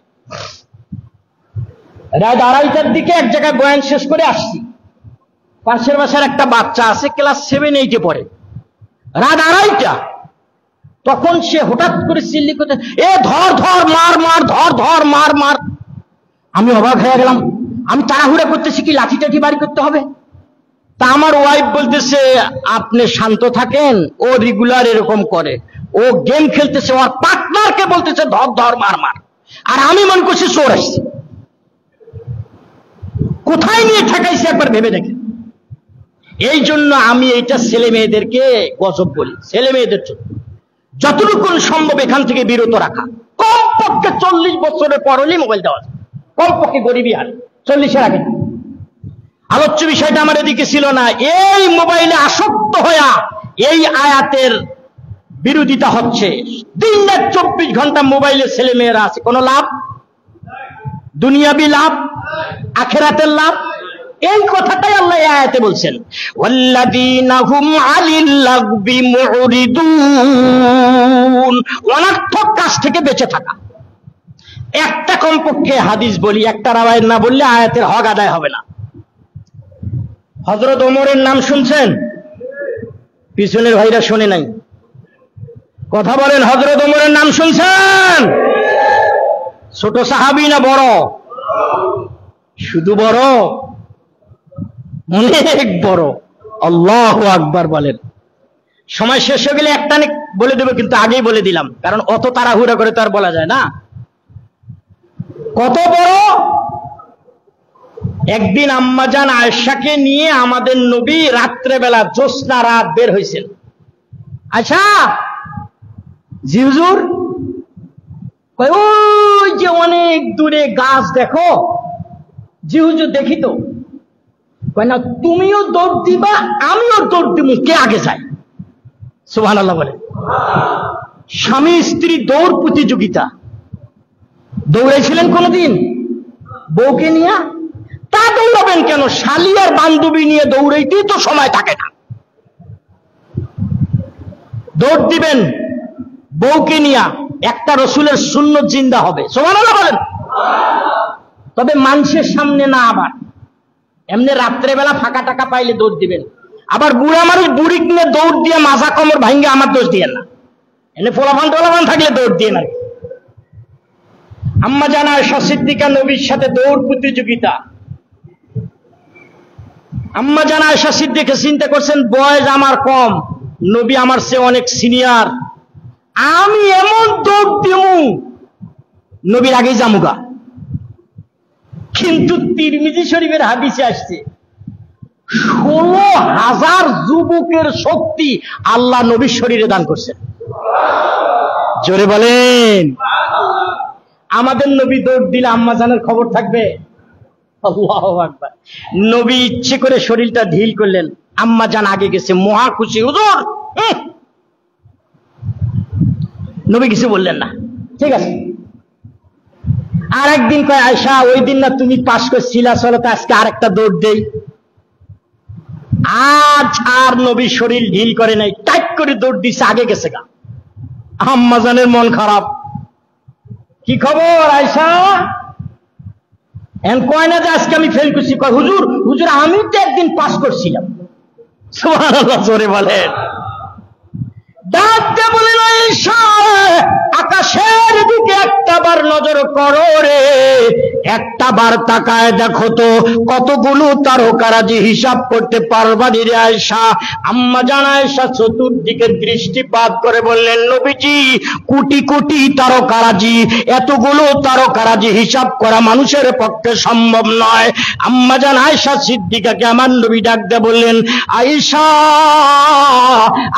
রাত 2:30টার দিকে এক জায়গায় বয়ান শেষ করে আসছি। পাশের বাসার একটা বাচ্চা আছে, ক্লাস 7-8-এ পড়ে। রাত 2:30টা, তখন সে হঠাৎ করে চিল্লি করতে, এ ধর ধর, মার মার, ধর ধর, মার মার। আমি অবাক হয়ে গেলাম। আমি তাড়াহুড়া করতেছি কি লাঠি টাঠি বাড়ি করতে হবে। তা আমার ওয়াইফ বলতেছে, আপনি শান্ত থাকেন, ও রেগুলার এরকম করে, ও গেম খেলতেছে, ওর পার্টনারকে বলতেছে ধর ধর, মার মার। আর আমি মনে করছি চোর আসছে। কোথায় নিয়ে ঠেকাইছে একবার ভেবে দেখেন। এই জন্য আমি এইটা ছেলে মেয়েদেরকে গজব বলি। ছেলে মেয়েদের জন্য যতটুকু সম্ভব এখান থেকে বিরত রাখা। কমপক্ষে 40 বছরের পর হলেই মোবাইল দেওয়া যায়, কমপক্ষে গরিবই হারে 40-এর আগে। আলোচ্য বিষয়টা আমার এদিকে ছিল না। এই মোবাইলে আসক্ত হইয়া এই আয়াতের বিরোধিতা হচ্ছে। দিন-রাত 24 ঘন্টা মোবাইলে ছেলে মেয়েরা আছে, কোন লাভ? দুনিয়াবি লাভ, আখিরাতের লাভ? এই কথাটাই আল্লাহ এই আয়াতে বলছেন, ওয়াল্লাযীনা হুম আনিল লাগবি মুরিদুন। অনর্থক কাজ থেকে বেঁচে থাকা। একটা কমপক্ষে হাদিস বলি, একটা রাওয়ায়াত না বললে আয়াতের হক আদায় হবে না। হযরত ওমরের নাম শুনছেন? পিছনের ভাইরা শুনে নাই, কথা বলেন। হযরত ওমরের নাম শুনছেন? ছোট সাহাবী না বড়? শুধু বড়? অনেক বড়। আল্লাহু আকবার বলেন। সময় শেষ হয়ে গেলে একটা বলে দেবো, কিন্তু আগেই বলে দিলাম, কারণ অত তাড়াহুড়া করে তো আর বলা যায় না। কত বড়? একদিন আম্মাজান আয়েশাকে নিয়ে আমাদের নবী রাত্রেবেলা জ্যোৎস্না রাত বের হয়েছেন। আচ্ছা জি হুজুর, ওই যে অনেক দূরে গাছ দেখো। জি হুজুর দেখি তো। কয় না, তুমিও দৌড় দিবা আমিও দৌড় দিব, কে আগে যায়? সুবহানাল্লাহ বলে। স্বামী স্ত্রী দৌড় প্রতিযোগিতা। দৌড়াইছিলেন কোনদিন বউকে নিয়ে? তা দৌড়াবেন কেন? শালি আর বান্ধবী নিয়ে দৌড়াইতেই তো সময় থাকে না। দৌড় দিবেন বউকে নিয়ে, একটা রসুলের সুন্নত জিন্দা হবে। সুবহানাল্লাহ বলেন। তবে মানুষের সামনে না, আবার এমনি রাত্রেবেলা ফাঁকা টাকা পাইলে দৌড় দিবেন। আবার বুড়া মানুষ বুড়ি কিনে দৌড় দিয়ে মাজা কমর ভাঙ্গে আমার দোষ দিয়ে না। এনে ফোলাফান টোলাফান থাকলে দৌড় দিয়ে না। আম্মা জান আয়েশা সিদ্দিকা নবীর সাথে দৌড় প্রতিযোগিতা। আম্মা জান আয়েশা সিদ্দিকা চিন্তা করছেন, বয়স আমার কম, নবী আমার চেয়ে অনেক সিনিয়র, আমি এমন দৌড় দিমু নবীর আগেই জামুগা। কিন্তু তিরমিজি শরীফের হাদিসে আসছে 16,000 যুবকের শক্তি আল্লাহ নবীর শরীরে দান করছেন। জোরে বলেন। আমাদের নবী দৌড় দিলে আম্মা জানের খবর থাকবে? আল্লাহু আকবার। নবী ইচ্ছে করে শরীরটা ঢিল করলেন, আম্মা জান আগে গেছে, মহা খুশি। হুজুর, নবী কিছু বললেন না, ঠিক আছে। আর একদিন কয়, আয়েশা ওই দিন না তুমি পাশ করছিলা, চলো তো আজকে আরেকটা দৌড় দেই। আজ আর নবী শরীর ঢিল করে নাই, টাইট করে দৌড় দিচ্ছে, আগে গেছে গা। আম্মা জানের মন খারাপ, কি খবর আয়েশা? এন কয় না যে আজকে আমি ফেল করছি, কয় হুজুর হুজুর আমি তো একদিন পাস করছিলাম। সুবহানাল্লাহ, জোরে বলেন। ডাকতে বলেন, আয়েশা আকাশের দিকে একটাবার নজর করো রে, একটাবার তাকায় দেখো তো কতগুলো তারকারাজি হিসাব করতে পারবা রে আয়েশা? আম্মা জান আয়েশা চতুর্দিকে দৃষ্টিপাত করে বললেন, নবীজি কোটি কোটি তারকারাজি, এতগুলো তারকারাজি হিসাব করা মানুষের পক্ষে সম্ভব নয়। আম্মা জান আয়েশা সিদ্দিকাকে আমার নবী ডাকতে বললেন, আয়েশা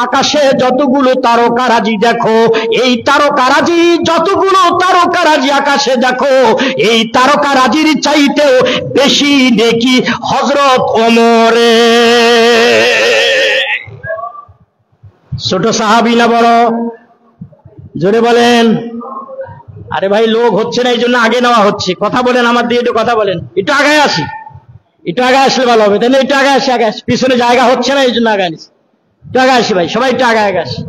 আকাশে যতগুলো তারকারাজি দেখো, এই তারকারাজি যতগুলো তারকারাজি আকাশে দেখো, এই তারকারাজির চাইতেও বেশি নেকি হযরত ওমরে। ছোট সাহাবী না বড়? জোরে বলেন। আরে ভাই লোক হচ্ছে না, এই জন্য আগে নেওয়া হচ্ছে। কথা বলেন, আমার দিয়ে একটু কথা বলেন। একটু আগে আসি, একটু আগে আসলে ভালো হবে। তাহলে একটু আগে আসি, আগে আসি, পিছনে জায়গা হচ্ছে না, এই জন্য আগে আসি। একটু আগে আসি ভাই, সবাই একটু আগে আগে আসি,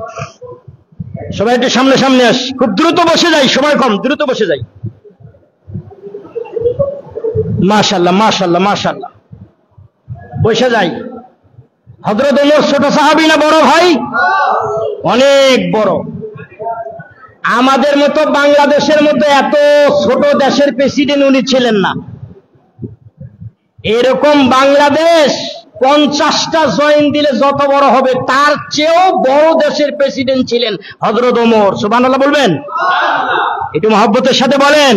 সবাই একটু সামনে সামনে আসি। খুব দ্রুত বসে যাই, সময় কম, দ্রুত বসে যাই। মাশাআল্লাহ মাশাআল্লাহ মাশাআল্লাহ, বসে যাই। হযরত ওমর ছোট সাহাবী না বড় ভাই? অনেক বড়। আমাদের মতো বাংলাদেশের মতো এত ছোট দেশের প্রেসিডেন্ট উনি ছিলেন না। এরকম বাংলাদেশ 50টা জয়েন দিলে যত বড় হবে তার চেয়েও বড় দেশের প্রেসিডেন্ট ছিলেন হযরত ওমর। সুবহানাল্লাহ বলবেন? একটু মহব্বতের সাথে বলেন।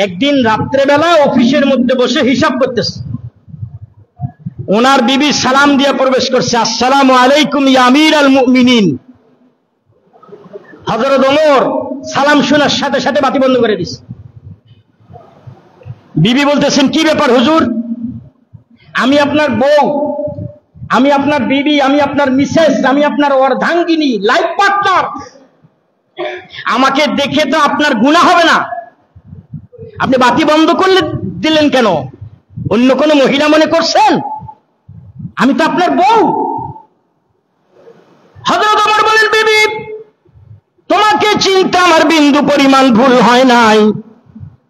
একদিন রাত্রেবেলা অফিসের মধ্যে বসে হিসাব করতেছে, ওনার বিবি সালাম দিয়ে প্রবেশ করছে, আসসালামু আলাইকুম ইয়া আমিরাল মুমিনিন। হযরত ওমর সালাম শোনার সাথে সাথে বাতি বন্ধ করে দিছে। বিবি বলতেছেন, কি ব্যাপার হুজুর? আমি আপনার বউ, আমি আপনার বিবি, আমি আপনার মিসেস, আমি আপনার অর্ধাঙ্গিনী, লাইফ পার্টনার। আমাকে দেখে তো আপনার গুনাহ হবে না, আপনি বাতি বন্ধ করলে দিলেন কেন? অন্য কোনো মহিলা মনে করছেন? আমি তো আপনার বউ। হযরত ওমর বলেন, বিবি তোমাকে চিনতে আমার বিন্দু পরিমাণ ভুল হয় নাই।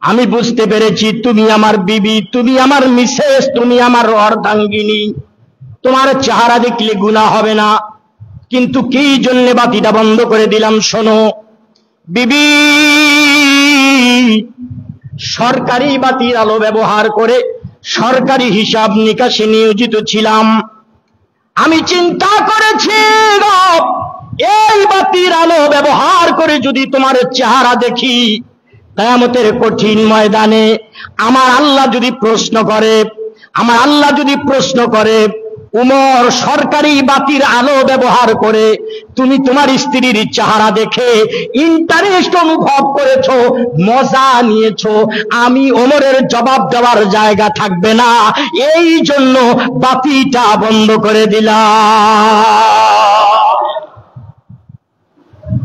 আমি বুঝতে পেরেছি তুমি আমার বিবি, তুমি আমার মিসেস, তুমি আমার অর্ধাঙ্গিনী। তোমার চেহারা দেখলে গুনাহ হবে না, কিন্তু কি জন্য বাতিটা বন্ধ করে দিলাম শোনো। বিবি সরকারি বাতির আলো ব্যবহার করে সরকারি হিসাব নিকাশে নিয়োজিত ছিলাম। আমি চিন্তা করেছি এই বাতির আলো ব্যবহার করে যদি তোমার চেহারা দেখি, কিয়ামতের কঠিন ময়দানে আমার আল্লাহ যদি প্রশ্ন করে, আমার আল্লাহ যদি প্রশ্ন করে, উমর সরকারি বাতির আলো ব্যবহার করে তুমি তোমার স্ত্রীর চেহারা দেখে ইন্টারেস্ট অনুভব করেছো, মজা নিয়েছো, আমি ওমরের জবাব দেওয়ার জায়গা থাকবে না, এই জন্য বাতিটা বন্ধ করে দিলাম।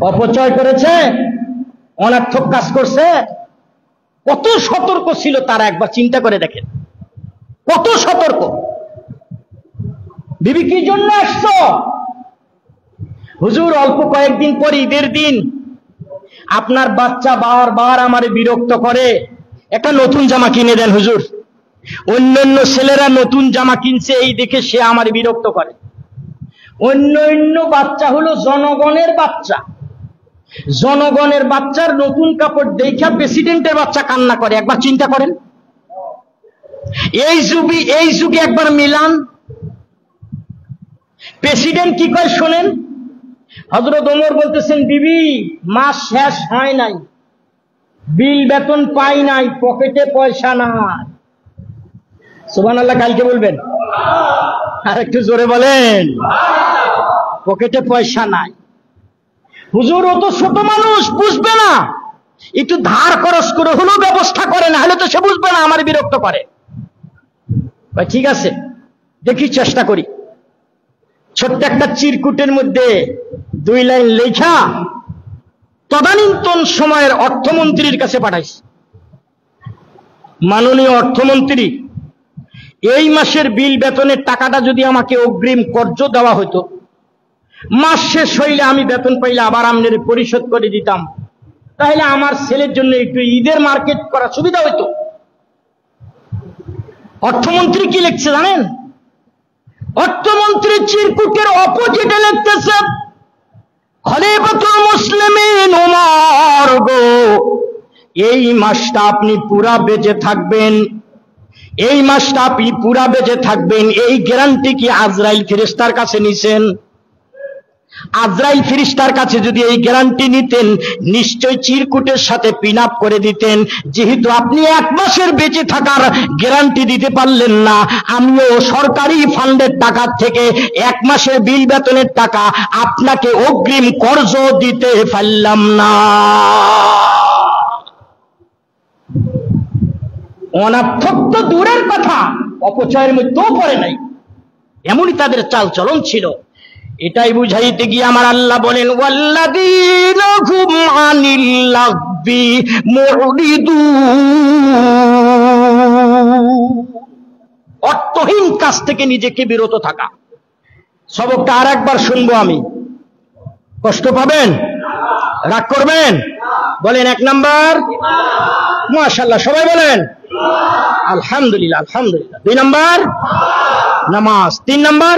অপচয় করেছে? অনর্থক কাজ করছে। কত সতর্ক ছিল তারা, একবার চিন্তা করে দেখেন, কত সতর্ক। বিবি কি জন্য আসছো? হুজুর অল্প কয়েকদিন পর ঈদের দিন আপনার বাচ্চা বারবার আমারে বিরক্ত করে, একটা নতুন জামা কিনে দেন হুজুর। অন্যান্য ছেলেরা নতুন জামা কিনছে, এই দেখে সে আমারে বিরক্ত করে। অন্য বাচ্চা হলো জনগণের বাচ্চা, জনগণের বাচ্চার নতুন কাপড় দেখা প্রেসিডেন্টের বাচ্চা কান্না করে। একবার চিন্তা করেন, এই যুগে একবার মিলান। প্রেসিডেন্ট কি কয় শোনেন, হযরত ওমর বলতেছেন, বিবি মাস শেষ হয় নাই, বিল বেতন পাই নাই, পকেটে পয়সা নাই। সুবহানাল্লাহ কালকে বলবেন, আর একটু জোরে বলেন, পকেটে পয়সা নাই। হুজুর ও তো ছোট মানুষ, বুঝবে না, একটু ধার খরচ করে হলেও ব্যবস্থা করে, না হলে তো সে বুঝবে না, আমার বিরক্ত করে। ঠিক আছে দেখি, চেষ্টা করি। ছোট্ট একটা চিরকুটের মধ্যে 2 লাইন লেখা তদানীন্তন সময়ের অর্থমন্ত্রীর কাছে পাঠাইছে। মাননীয় অর্থমন্ত্রী, এই মাসের বিল বেতনের টাকাটা যদি আমাকে অগ্রিম কর্য দেওয়া হতো, মাস শেষ হইলে আমি বেতন পাইলে আবার আমনের পরিশোধ করে দিতাম, তাহলে আমার ছেলের জন্য একটু ঈদের মার্কেট করা সুবিধা হইতো। অর্থমন্ত্রী কি লিখছে জানেন? অর্থমন্ত্রী চিরকুটের অপোজিটে লিখতেছে, খলিফাতুল মুসলিমিন ওমর গো, এই মাসটা আপনি পুরা বেঁচে থাকবেন, এই মাসটা আপনি পুরা বেঁচে থাকবেন, এই গ্যারান্টি কি আজরাইল ফেরেশতার কাছে নিছেন? আজরাইল ফেরেশতার কাছে যদি এই গ্যারান্টি নিতেন, নিশ্চয় চিরকুটের সাথে পিন আপ করে দিতেন। যেহেতু আপনি 1 মাসের বেঁচে থাকার গ্যারান্টি দিতে পারলেন না, আমিও সরকারি ফান্ডের টাকা থেকে 1 মাসের বিল বেতনের টাকা আপনাকে অগ্রিম কর্জ দিতে পারলাম না। অনর্থক তো দূরের কথা, অপচয়ের মধ্যেও পড়ে নাই, এমনই তাদের চাল চলন ছিল। এটাই বুঝাইতে গিয়ে আমার আল্লাহ বলেন, ওয়াল্লাযীনা হুম আনিল লাগবি মুরিদুন, অর্থহীন কাজ থেকে নিজেকে বিরত থাকা। সবকটা আর একবার শুনবো আমি, কষ্ট পাবেন, রাগ করবেন? বলেন 1 নাম্বার মাশাআল্লাহ, সবাই বলেন আলহামদুলিল্লাহ আলহামদুলিল্লাহ। 2 নাম্বার নামাজ, 3 নাম্বার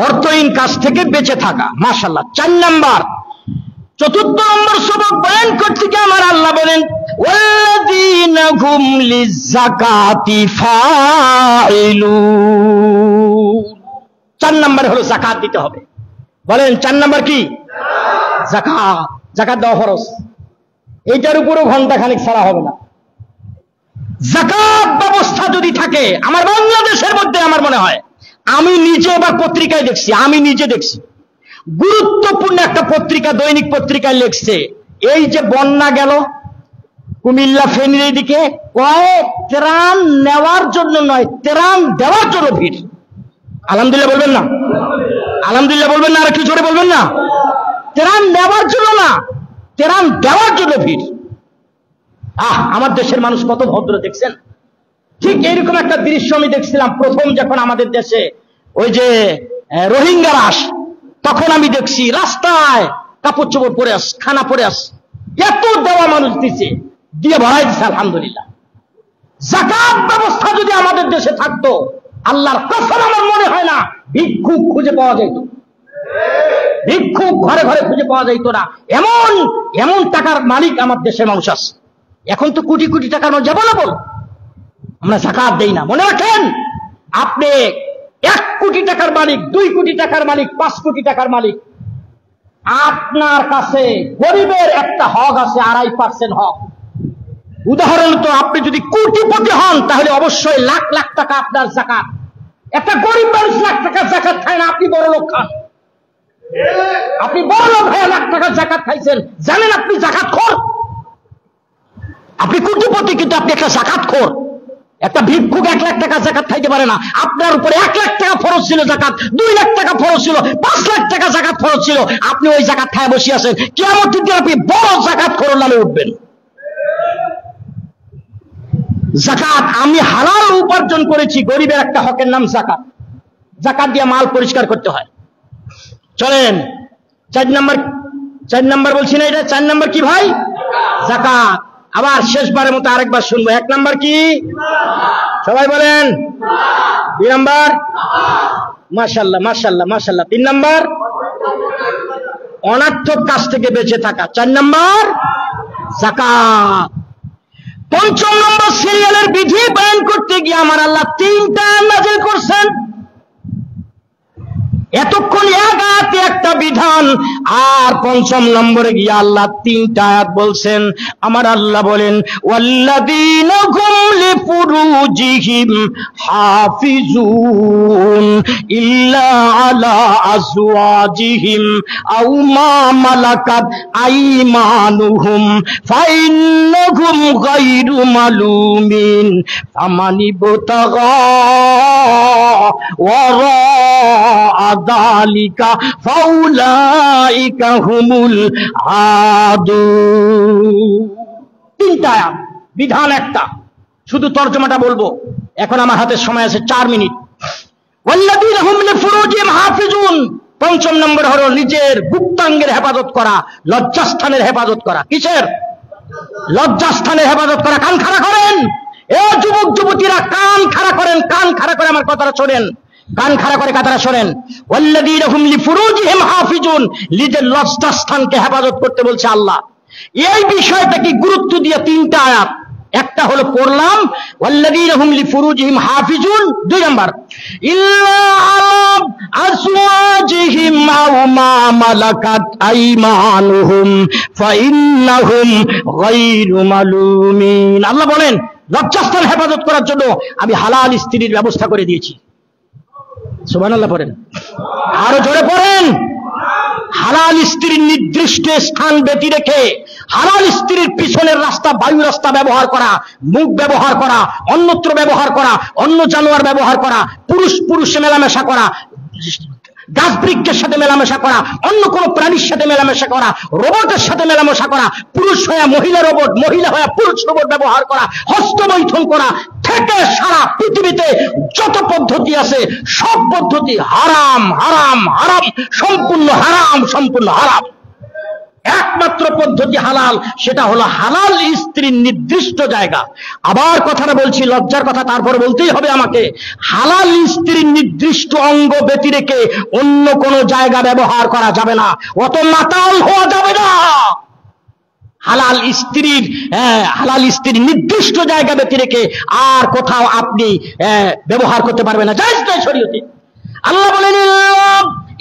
অর্থহীন কাজ থেকে বেঁচে থাকা, মাশাআল্লাহ। 4 নাম্বার, 4র্থ নম্বর সবক বয়ান করতে গিয়ে আমার আল্লাহ বলেন, ওয়াল্লাযীনা হুম লিয-যাকাতি ফাইলুন। 4 নাম্বার হলো যাকাত দিতে হবে। বলেন 4 নাম্বার কি? যাকাত। যাকাত দেওয়া ফরজ, এইটার উপরও ঘন্টা খানিক ছাড়া হবে না। যাকাত ব্যবস্থা যদি থাকে আমার বাংলাদেশের মধ্যে, আমার মনে হয়, আমি নিজে এবার পত্রিকায় দেখছি, গুরুত্বপূর্ণ একটা পত্রিকা, দৈনিক পত্রিকায় লিখছে, এই যে বন্যা গেল কুমিল্লা ফেনীর দিকে, কয়েক ত্রাণ নেওয়ার জন্য নয়, ত্রাণ দেওয়ার জন্য ভিড়। আলহামদুলিল্লাহ বলবেন না? আলহামদুলিল্লাহ বলবেন না? আর একটু জোরে বলবেন না? ত্রাণ নেওয়ার জন্য না, ত্রাণ দেওয়ার জন্য ভিড়। আমার দেশের মানুষ কত ভদ্র দেখছেন। ঠিক এইরকম একটা দৃশ্য আমি দেখছিলাম প্রথম যখন আমাদের দেশে ওই যে রোহিঙ্গারা আস, তখন আমি দেখছি রাস্তায় কাপড় চোপড় পরে আস, খানা পরে আস, এত দেওয়া মানুষ দিচ্ছে, দিয়ে ভরাই দিচ্ছে। আলহামদুলিল্লাহ। যাকাত ব্যবস্থা যদি আমাদের দেশে থাকতো, আল্লাহর কসম আমার মনে হয় না ভিক্ষুক খুঁজে পাওয়া যেত, ভিক্ষুক ঘরে ঘরে খুঁজে পাওয়া যেত না। এমন এমন টাকার মালিক আমার দেশের মানুষ আছে। এখন তো কোটি কোটি টাকার মানুষ যাবো না, বল আমরা যাকাত দেই না। মনে রাখেন, আপনি 1 কোটি টাকার মালিক, 2 কোটি টাকার মালিক, 5 কোটি টাকার মালিক, আপনার কাছে গরিবের একটা হক আছে, 2.5% হক। উদাহরণত আপনি যদি কোটিপতি হন, তাহলে অবশ্যই লাখ লাখ টাকা আপনার যাকাত। একটা গরিব মানুষ লাখ টাকার যাকাত খায় না, আপনি বড় লোক খান। আপনি বড় লোক হয়ে লাখ টাকার যাকাত খাইছেন, জানেন আপনি যাকাত খোর। আপনি কোটিপতি কিন্তু আপনি একটা যাকাত খোর। একটা ভিক্ষুক 1 লাখ টাকা যাকাত খাইতে পারে না, আপনার উপরে 1 লাখ টাকা ফরজ ছিল যাকাত, 2 লাখ টাকা ফরজ ছিল, 5 লাখ টাকা যাকাত ফরজ ছিল, আপনি ওই যাকাত খায় বসে আছেন, কিয়ামতের দিন আপনি বড় যাকাত খোর নামে উঠবেন। যাকাত আমি হালাল উপার্জন করেছি, গরিবের একটা হকের নাম যাকাত। যাকাত দিয়ে মাল পরিষ্কার করতে হয়। চলেন 4 নাম্বার বলছি না, এটা 4 নাম্বার কি ভাই? যাকাত। আবার শেষবারের মতো আরেকবার শুনবো, 1 নাম্বার কি? সবাই বলেন। 2 নাম্বার? মাশাআল্লাহ মাশাআল্লাহ মাশাআল্লাহ। 3 নাম্বার? অনর্থক কাজ থেকে বেঁচে থাকা। 4 নাম্বার যাকাত। 5ম নম্বর সিরিয়ালের বিধি বয়ান করতে গিয়ে আমার আল্লাহ 3টা নাযিল করছেন। এতক্ষণ এক আয়াতে একটা বিধান, আর 5ম নম্বরে গিয়ে আল্লাহ 3টা আয়াত বলছেন। আমার আল্লাহ বলেন, ওয়াল্লাযীনা হুম লিফুরুজিহিম হাফিজুন ইল্লা আলা আজওয়াজিহিম আও মা মালাকাত আইমানুহুম ফাইন্নাহুম গায়রু মালুমিন ফামানিবতাগা ওয়ারা যালিকা ফাউলাইকা হুমুল আদুন। 3টা আয়াত, বিধান একটা। শুধু তরজমাটা বলবো, এখন আমার হাতে সময় আছে 4 মিনিট। ওয়াল্লাযীনা হুম লিফুরুজিহিম হাফিজুন, 5ম নম্বর হলো নিজের গুপ্তাঙ্গের হেফাজত করা, লজ্জাস্থানের হেফাজত করা। কিসের? লজ্জাস্থানের হেফাজত করা। কান খাড়া করেন এ যুবক যুবতীরা, কান খাড়া করেন, কান খাড়া করে আমার কথাটা শোনেন, কান খাড়া করে কথাটা শোনেন। ওয়াল্লাযীনা হুম লিফুরুজিহিম হাফিজুন, নিজের লজ্জাস্থানকে হেফাজত করতে বলছে আল্লাহ। এই বিষয়টাকে গুরুত্ব দিয়ে 3টা আয়াত। একটা হলো পড়লাম, ওয়াল্লাযীনা হুম লিফুরুজিহিম হাফিজুন। 2 নাম্বার, ইল্লা আলা আজওয়াজিহিম আও মা মালাকাত আইমানুহুম ফাইন্নাহুম গায়রু মালুমিন। আল্লাহ বলেন লজ্জাস্থান হেফাজত করার জন্য আমি হালাল স্ত্রীর ব্যবস্থা করে দিয়েছি। সুবহানাল্লাহ পড়েন, আরো জোরে পড়েন। হালাল স্ত্রীর নির্দিষ্ট স্থান ব্যতি রেখে হালাল স্ত্রীর পিছনের রাস্তা, বায়ু রাস্তা ব্যবহার করা, মুখ ব্যবহার করা, অন্যত্র ব্যবহার করা, অন্য জানোয়ার ব্যবহার করা, পুরুষে মেলামেশা করা, গাছ বৃক্ষের সাথে মেলামেশা করা, অন্য কোন প্রাণীর সাথে মেলামেশা করা, রোবটের সাথে মেলামেশা করা, পুরুষ হয়ে মহিলা রোবট, মহিলা হয়ে পুরুষ রোবট ব্যবহার করা, হস্তমৈথুন করা থেকে সারা পৃথিবীতে যত পদ্ধতি আছে সব পদ্ধতি হারাম হারাম হারাম, সম্পূর্ণ হারাম, সম্পূর্ণ হারাম। একমাত্র পদ্ধতি হালাল, সেটা হলো হালাল স্ত্রীর নির্দিষ্ট জায়গা। আবার কথাটা বলছি, লজ্জার কথা তারপর বলতেই হবে আমাকে। হালাল স্ত্রীর নির্দিষ্ট অঙ্গ ব্যতি রেখে অন্য কোন জায়গা ব্যবহার করা যাবে না, অত মাতাল হওয়া যাবে না। হালাল স্ত্রীর নির্দিষ্ট জায়গা ব্যতি রেখে আর কোথাও আপনি ব্যবহার করতে পারবেন না, জায়েজ নয় শরীয়তে। আল্লাহ বলেন,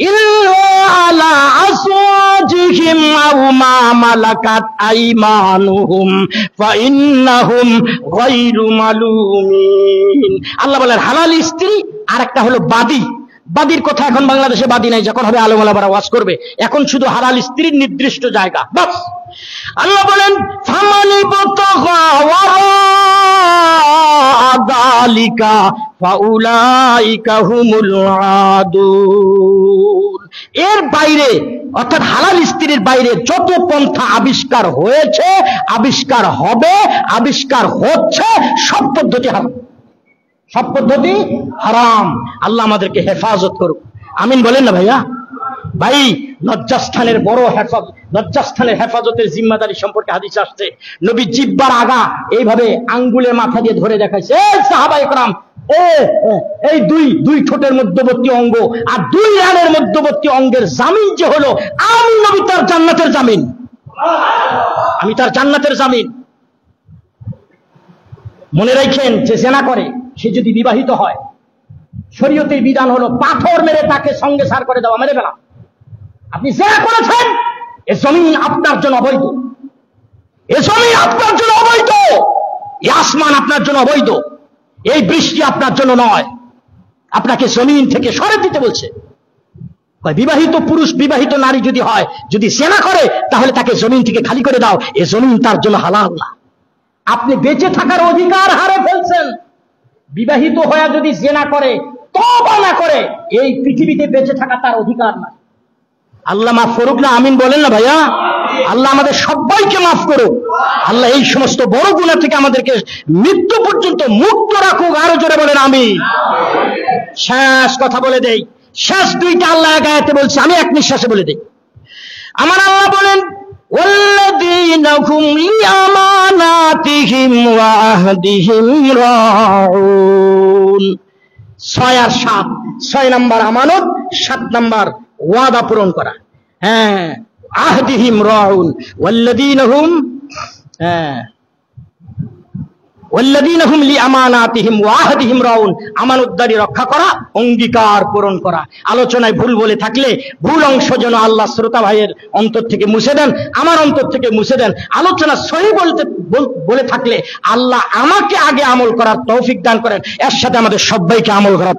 ইল্লা আলা আজওয়াজিহিম আও মা মালাকাত আইমানুহুম ফাইন্নাহুম গায়রু মালুমিন। আল্লাহ বলেন হালাল স্ত্রী, আর একটা হলো বাদী। বাদীর কথা এখন বাংলাদেশে বাদী নাই, যখন হবে আলেম ওলামারা ওয়াজ করবে। এখন শুধু হালাল স্ত্রীর নির্দিষ্ট জায়গা, বাস। আল্লাহ বলেন ফামানিবতাগা ওয়ারা যালিকা ফাউলাইকা হুমুল আদুন। এর বাইরে, অর্থাৎ হালাল স্ত্রীর বাইরে যত পন্থা আবিষ্কার হয়েছে, আবিষ্কার হবে, আবিষ্কার হচ্ছে, সব পদ্ধতি হারাম, সব পদ্ধতি হারাম। আল্লাহ আমাদেরকে হেফাজত করুক, আমিন বলেন না ভাইয়া? ভাই, লজ্জাস্থানের বড় হেফাজত, লজ্জাস্থানের হেফাজতের জিম্মাদারি সম্পর্কে হাদিস আসছে। নবী জিহ্বার আগা এইভাবে আঙ্গুলের মাথা দিয়ে ধরে দেখাইছে, সাহাবায়ে কেরাম, এই দুই ঠোঁটের মধ্যবর্তী অঙ্গ আর 2 রানের মধ্যবর্তী অঙ্গের জামিন যে হলো, আমি নবী তার জান্নাতের জামিন, আমি তার জান্নাতের জামিন। মনে রাখেন, যে জেনা করে সে যদি বিবাহিত হয়, শরীয়তের বিধান হলো পাথর মেরে তাকে সঙ্গে সার করে দেওয়া, মেরে ফেলা। আপনি জেনা করেছেন, এ জমিন আপনার জন্য অবৈধ, এ জমিন আপনার জন্য অবৈধ, এই আসমান আপনার জন্য অবৈধ, এই বৃষ্টি আপনার জন্য নয়, আপনাকে জমিন থেকে সরে দিতে বলছে। বিবাহিত পুরুষ, বিবাহিত নারী যদি হয়, যদি জেনা করে, তাহলে তাকে জমিন থেকে খালি করে দাও, এ জমিন তার জন্য হালাল না। আপনি বেঁচে থাকার অধিকার হারে ফেলছেন, বিবাহিত হয়ে যদি জিনা করে, তওবা না করে, এই পৃথিবীতে বেঁচে থাকা তার অধিকার না। আল্লাহ মাফ করুক না, আমিন বলেন না ভাইয়া। আল্লাহ আমাদের সবাইকে মাফ করুক। আল্লাহ এই সমস্ত বড় গুনাহ থেকে আমাদেরকে মৃত্যু পর্যন্ত মুক্ত রাখুক। আরো জোরে বলেন আমিন। শেষ কথা বলে দেই, শেষ দুইটা আল্লাহ এক আয়াতে বলছে, আমি এক নিঃশ্বাসে বলে দেই। আমার আল্লাহ বলেন, ওয়াল্লাযীনা হুম লিআমানাতিহিম ওয়া আহদিহিম রাউন। 6 আর 7, 6 নাম্বার আমানত, 7 নাম্বার ওয়াদা পূরণ করা। হ্যাঁ, আহদিহিম রাউন ওয়াল্লাযীনা হুম ওয়াল্লাযীনা হুম লিআমানাতিহিম ওয়া আহদিহিম রাউন। আমানতদারি রক্ষা করা, অঙ্গীকার পূরণ করা। আলোচনায় ভুল বলে থাকলে ভুল অংশ যেন আল্লাহ শ্রোতা ভাইয়ের অন্তর থেকে মুছে দেন, আমার অন্তর থেকে মুছে দেন। আলোচনা সহি বলে থাকলে আল্লাহ আমাকে আগে আমল করার তৌফিক দান করেন, এর সাথে আমাদের সবাইকে আমল করার